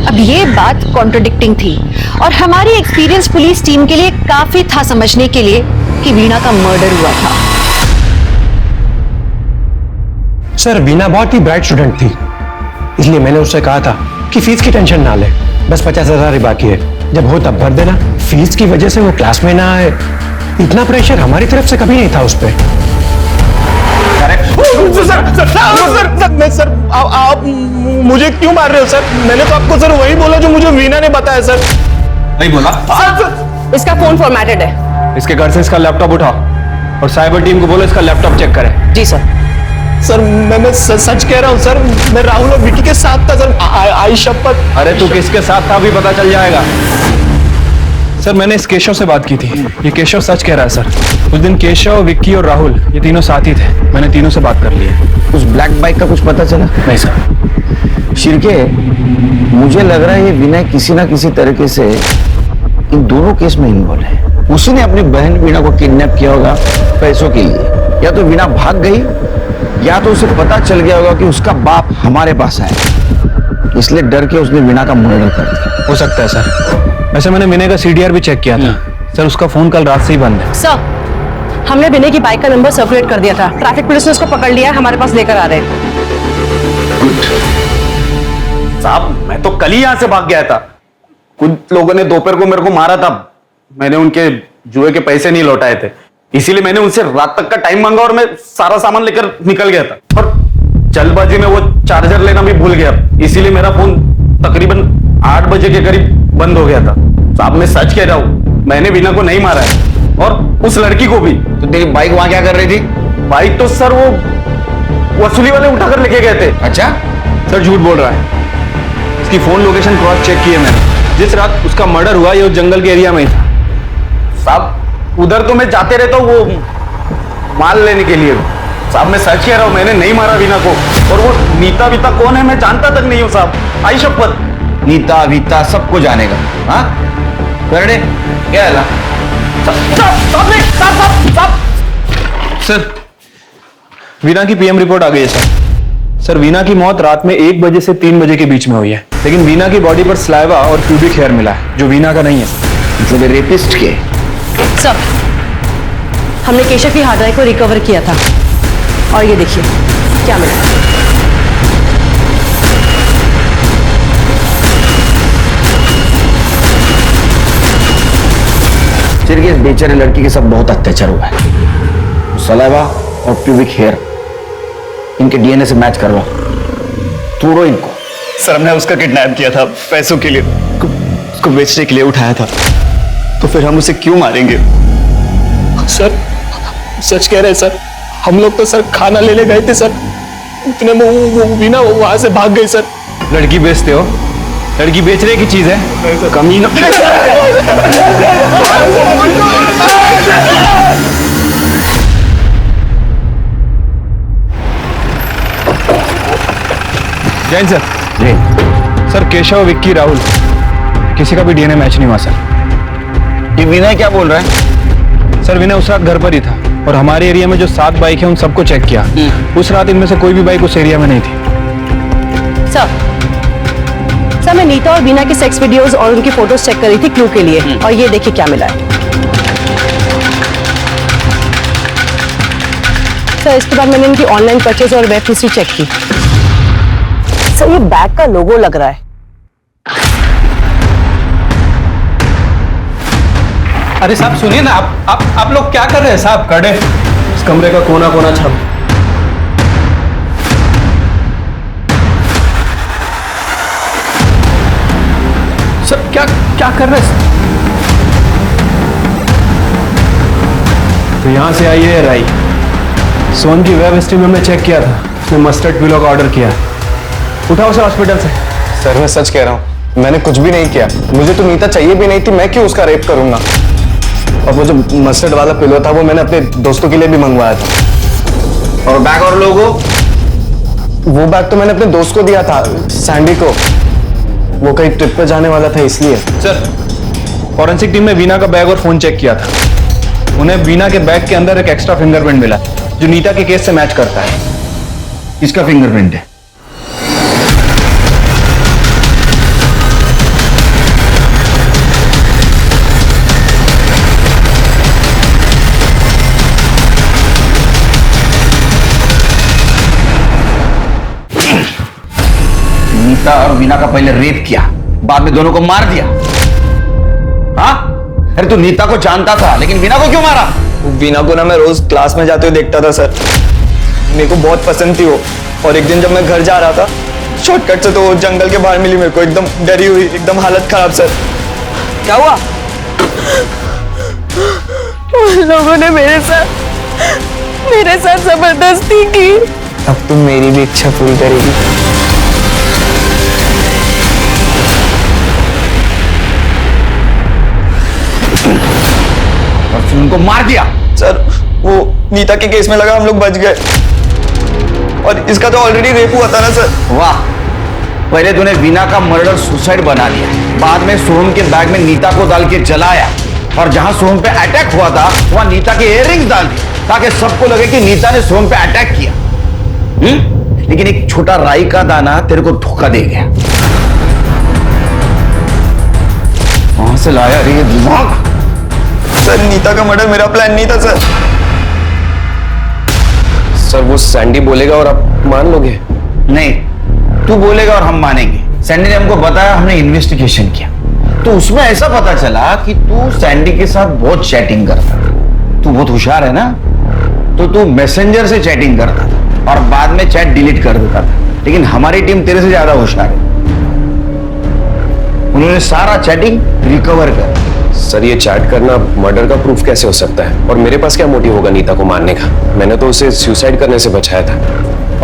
अब ये बात कॉन्ट्रडिक्टिंग थी और हमारी एक्सपीरियंस पुलिस टीम के लिए काफी था समझने के लिए कि वीणा का मर्डर हुआ था। सर वीणा बहुत ही ब्राइट स्टूडेंट थी, इसलिए मैंने उससे कहा था कि फीस की टेंशन ना ले, बस 50,000 ही बाकी है, जब हो तब भर देना। फीस की वजह से वो क्लास में ना आए, इतना प्रेशर हमारी तरफ से कभी नहीं था उस पर। सर आप मुझे क्यों मार रहे हो सर? मैंने तो आपको सर वही बोला जो मुझे वीणा ने बताया सर। नहीं बोला? सर इसका फोन फॉर्मेटेड है। इसके घर से इसका लैपटॉप उठाओ और साइबर टीम को बोलो इसका लैपटॉप चेक करे। जी सर। सर मैं सच कह रहा हूँ सर, मैं राहुल और विकी के साथ था सर, आई शपथ। अरे तू किसके साथ था अभी पता चल जाएगा। सर मैंने इस केशव से बात की थी, ये केशव सच कह रहा है सर। उस दिन केशव, विक्की और राहुल ये तीनों साथ ही थे, मैंने तीनों से बात कर ली है। उस ब्लैक बाइक का कुछ पता चला? नहीं सर। शिरके, मुझे लग रहा है ये विनय किसी ना किसी तरीके से इन दोनों केस में इन्वॉल्व है। उसने अपनी बहन वीणा को किडनैप किया होगा पैसों के लिए, या तो वीणा भाग गई या तो उसे पता चल गया होगा कि उसका बाप हमारे पास है, इसलिए डर के उसने वीणा का मर्डर कर दिया। हो सकता है सर। वैसे मैंने विनय का सीडीआर भी चेक किया था सर, उसका फोन कल रात से ही बंद है। सर हमने विनय की बाइक का नंबर सर्कुलेट कर दिया था, ट्रैफिक पुलिस ने उसको पकड़ लिया है, हमारे पास लेकर आ रहे हैं। साहब मैं तो कल ही यहां से भाग गया था, कुछ लोगों ने दोपहर को मेरे को मारा था, मैंने उनके जुए के पैसे नहीं लौटाए थे, इसीलिए मैंने उनसे रात तक का टाइम मांगा और मैं सारा सामान लेकर निकल गया था और जल्दबाजी में वो चार्जर लेना भी भूल गया, इसीलिए मेरा फोन तकरीबन 8 बजे के करीब बंद हो गया था। साहब मैं सच कह रहा हूँ, मैंने वीणा को नहीं मारा है और उस लड़की को भी। तो तेरी बाइक वहां क्या कर रही थी? बाइक तो सर वो वसूली वाले उठाकर लेके गए थे। अच्छा सर झूठ बोल रहा है, इसकी फोन लोकेशन क्रॉस चेक की है मैंने, जिस रात उसका मर्डर हुआ ये उस जंगल के एरिया में ही था। साहब उधर तो मैं जाते रहता हूँ वो माल लेने के लिए। साहब मैं सच कह रहा हूँ, मैंने नहीं मारा वीणा को, और वो नीता वीता कौन है मैं जानता तक नहीं हूँ साहब, आई शपथ। नीता वीता सबको जानेगा। हाँ क्या है? सर वीणा की पीएम रिपोर्ट आ गई है सर। सर वीणा की मौत रात में 1 बजे से 3 बजे के बीच में हुई है, लेकिन वीणा की बॉडी पर स्लाइवा और प्यूबिक हेयर मिला है जो वीणा का नहीं है। मतलब रेपिस्ट के? सर हमने केशव की हार्ड ड्राइव को रिकवर किया था और ये देखिए क्या मिला। इस बेचारे लड़की के साथ बहुत अत्याचार हुआ है। सलाइवा और प्यूबिक हेयर इनके डीएनए से मैच करवा, तोड़ो इनको। सर हमने उसका किडनैप किया था पैसों के लिए, उसको बेचने के लिए उठाया था, तो फिर हम उसे क्यों मारेंगे? सर सच कह रहे हैं सर, हम लोग तो सर खाना लेने गए थे सर, इतने में वो वीणा वहां से भाग गई सर। लड़की बेचते हो? लड़की बेचने की चीज है, कमीना। जैन सर। जी सर केशव, विक्की, राहुल किसी का भी डीएनए मैच नहीं हुआ सर। ये विनय क्या बोल रहा है? सर विनय उस रात घर पर ही था और हमारे एरिया में जो 7 बाइक है उन सबको चेक किया, उस रात इनमें से कोई भी बाइक उस एरिया में नहीं थी। सर मैं नीता और वीणा के सेक्स वीडियोस और उनकी फोटोज चेक कर रही थी क्लू के लिए, और ये देखिए क्या मिला है। सर इसके बाद मैंने इनकी ऑनलाइन परचेज और वेब हिस्ट्री चेक की। सर ये बैग का लोगो लग रहा है। अरे साहब सुनिए ना, आप लोग क्या कर रहे हैं साहब? कड़े इस कमरे का कोना कोना छाप। सर क्या कर रहे हैं? तो यहां से आई है राई। सोन की वेब हिस्ट्री में हमने चेक किया था, उसने मस्टर्ड पिलो का ऑर्डर किया। उठाओ सर हॉस्पिटल से। सर मैं सच कह रहा हूँ, मैंने कुछ भी नहीं किया, मुझे तो नीता चाहिए भी नहीं थी, मैं क्यों उसका रेप करूंगा? और वो जो मस्टर्ड वाला पिलो था वो मैंने अपने दोस्तों के लिए भी मंगवाया था। और बैग और लोगो? वो बैग तो मैंने अपने दोस्त को दिया था, सैंडी को, वो कहीं ट्रिप पे जाने वाला था इसलिए। सर फॉरेंसिक टीम ने वीणा का बैग और फोन चेक किया था, उन्हें वीना के बैग के अंदर एक एक्स्ट्रा फिंगरप्रिंट मिला जो नीता के केस से मैच करता है। इसका फिंगरप्रिंट है। नीता और वीना का पहले रेप किया, बाद में दोनों को मार दिया। हाँ? अरे तू नीता को जानता था लेकिन वीना को क्यों मारा? वीना को ना मैं रोज क्लास में जाते हुए देखता था सर, मेरे को बहुत पसंद थी वो। और एक दिन जब मैं घर जा रहा था शॉर्टकट से तो वो जंगल के बाहर मिली मेरे को, एकदम डरी हुई, एकदम हालत खराब सर। क्या हुआ? उन लोगों ने मेरे साथ जबरदस्ती की। अब तुम मेरी भी इच्छा पूरी करेगी। और फिर उनको मार दिया। सर वो नीता के केस में लगा हम लोग बच गए, और इसका तो ऑलरेडी रेप हुआ था ना सर। वाह, पहले तूने वीना का मर्डर सुसाइड बना लिया, बाद में सोहम के बैग में नीता को डाल के जलाया, और जहां सोहम पे अटैक हुआ था वहां नीता के इयररिंग्स डाल दिए ताकि सबको लगे कि नीता ने सोहम पे अटैक किया। लेकिन एक छोटा राई का दाना तेरे को धोखा दे गया। वहां से लाया रे ये दिमाग? सर नीता का मर्डर मेरा प्लान नहीं था सर। सर वो सैंडी बोलेगा और आप मान लोगे? नहीं, तू बोलेगा और हम मानेंगे। सैंडी ने हमको बताया, हमने इन्वेस्टिगेशन किया तो उसमें ऐसा पता चला कि तू सैंडी के साथ बहुत चैटिंग करता था। तू बहुत होशियार है ना, तो तू मैसेंजर से चैटिंग करता था और बाद में चैट डिलीट कर देता था। लेकिन हमारी टीम तेरे से ज्यादा होशियार है, उन्होंने सारा चैटिंग रिकवर कर। सर ये चैट करना मर्डर का प्रूफ कैसे हो सकता है? और मेरे पास क्या मोटिव होगा नीता को मारने का? मैंने तो उसे सुसाइड करने से बचाया था।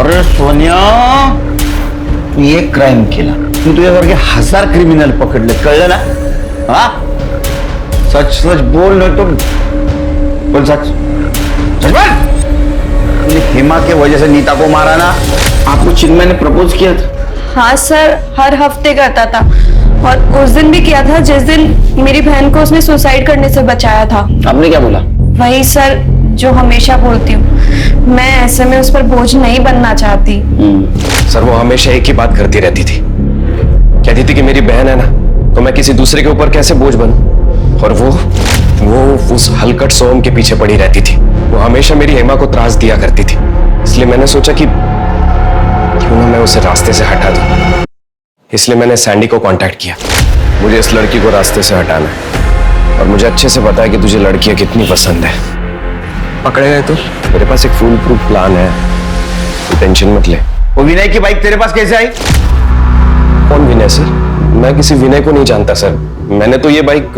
अरे सोनिया, तू ये क्राइम केला, तू तुझ्या करके 1000 क्रिमिनल पकडले, कळलं ना? हाँ, सच सच बोल, नहीं तो बोल सच सच बोल। तूने हेमा के वजह से नीता को मारा ना? आपको चिन्मय ने प्रपोज किया था? हाँ सर, हर हफ्ते करता था, और उस दिन भी किया था जिस दिन मेरी बहन को उसने सुसाइड करने से बचाया था। आपने क्या बोला? वही सर जो हमेशा बोलती हूँ, मैं ऐसे में उस पर बोझ नहीं बनना चाहती। सर वो हमेशा एक ही बात करती रहती थी, कहती थी कि मेरी बहन है ना तो मैं किसी दूसरे के ऊपर कैसे बोझ बनूं। और वो उस हलकट सोहम के पीछे पड़ी रहती थी। वो हमेशा मेरी हेमा को त्रास दिया करती थी, इसलिए मैंने सोचा कि क्यों ना मैं उसे रास्ते से हटा दूं। इसलिए मैंने सैंडी को कांटेक्ट किया। मुझे इस लड़की को रास्ते से हटाना है और मुझे अच्छे से पता है कि तुझे लड़कियां कितनी पसंद है। पकड़े गए तो? मेरे पास एक फुल प्रूफ प्लान है, तो टेंशन मत ले। वो विनय की बाइक तेरे पास कैसे आई? कौन विनय सर? मैं किसी विनय को नहीं जानता सर। मैंने तो ये बाइक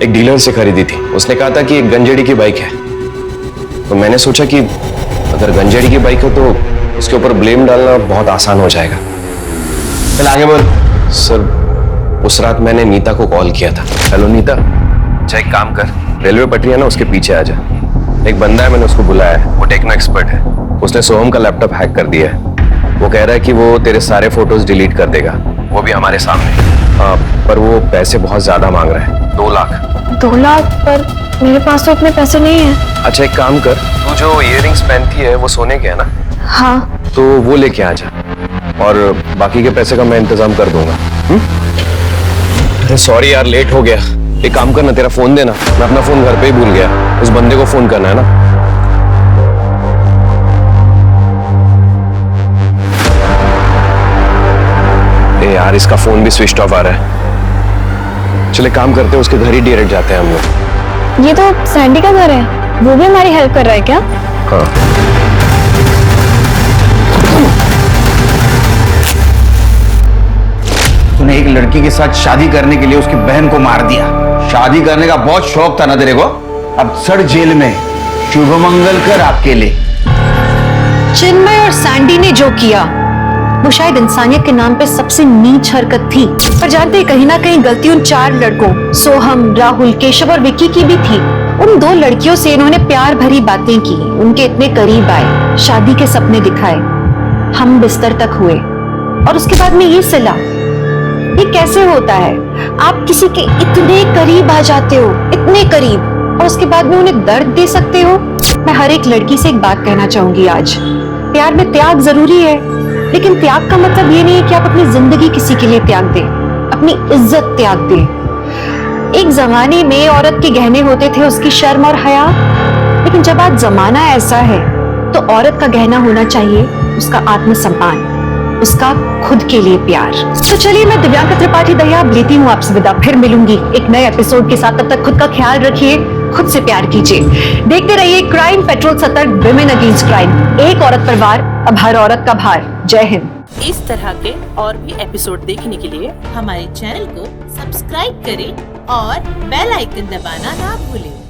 एक डीलर से खरीदी थी, उसने कहा था कि एक गंजेड़ी की बाइक है, तो मैंने सोचा कि अगर गंजेड़ी की बाइक है तो उसके ऊपर ब्लेम डालना बहुत आसान हो जाएगा। चल आगे बोल। सर उस रात मैंने नीता को कॉल किया था। हेलो नीता, अच्छा एक काम कर, रेलवे पटरी है ना उसके पीछे आ जा। एक बंदा है, मैंने उसको बुलाया है, वो टेक्नो एक्सपर्ट है। उसने सोहम का लैपटॉप हैक कर दिया है। वो कह रहा है कि वो तेरे सारे फोटोज डिलीट कर देगा, वो भी हमारे सामने। हाँ, पर वो पैसे बहुत ज्यादा मांग रहा है, 2 लाख। 2 लाख? पर मेरे पास तो इतने पैसे नहीं है। अच्छा एक काम कर, तू जो इयररिंग्स पहनती है वो सोने के है ना? हाँ। तो वो लेके आ जा और बाकी के पैसे का मैं इंतजाम कर दूंगा। अरे सॉरी यार, लेट हो गया। एक काम करना, तेरा फोन देना, मैं अपना फोन घर पे ही भूल गया। उस बंदे को फोन करना है ना। ए यार, इसका फोन भी स्विच ऑफ आ रहा है। चले काम करते हैं, उसके घर ही डायरेक्ट जाते हैं हम लोग। ये तो सैंडी का घर है, वो भी हमारी हेल्प कर रहा है क्या? हाँ। तूने एक लड़की के साथ शादी करने के लिए उसकी बहन को मार दिया। शादी करने का बहुत शौक था ना तेरे को? अब सड़ जेल में। शुभ मंगल कर आपके लिए। चिन्मय और सैंडी ने जो किया वो शायद इंसानियत के नाम पे सबसे नीच हरकत थी, पर जानते हैं कहीं ना कहीं गलती उन 4 लड़कों सोहम, राहुल, केशव और विक्की की भी थी। उन 2 लड़कियों से इन्होंने प्यार भरी बातें की, उनके इतने करीब आए, शादी के सपने दिखाए, हम बिस्तर तक हुए, और उसके बाद में ये सिला। ये कैसे होता है? आप किसी के इतने करीब आ जाते हो, इतने करीब, और उसके बाद में उन्हें दर्द दे सकते हो? मैं हर एक लड़की से एक बात कहना चाहूंगी आज, प्यार में त्याग जरूरी है, लेकिन त्याग का मतलब ये नहीं है कि आप अपनी जिंदगी किसी के लिए त्याग दें, अपनी इज्जत त्याग दें। एक जमाने में औरत के गहने होते थे उसकी शर्म और हया, लेकिन जब आज जमाना ऐसा है तो औरत का गहना होना चाहिए उसका आत्मसम्मान, उसका खुद के लिए प्यार। तो चलिए, मैं दिव्यांका त्रिपाठी दहिया लेती हूँ आपसे विदा, फिर मिलूंगी एक नए एपिसोड के साथ। तब तक खुद का ख्याल रखिए, खुद से प्यार कीजिए, देखते रहिए क्राइम पेट्रोल, सतर्क, विमेन अगेंस्ट क्राइम, एक औरत पर वार, अब हर औरत का भार। जय हिंद। इस तरह के और भी एपिसोड देखने के लिए हमारे चैनल को सब्सक्राइब करें और बेल आइकन दबाना ना भूलें।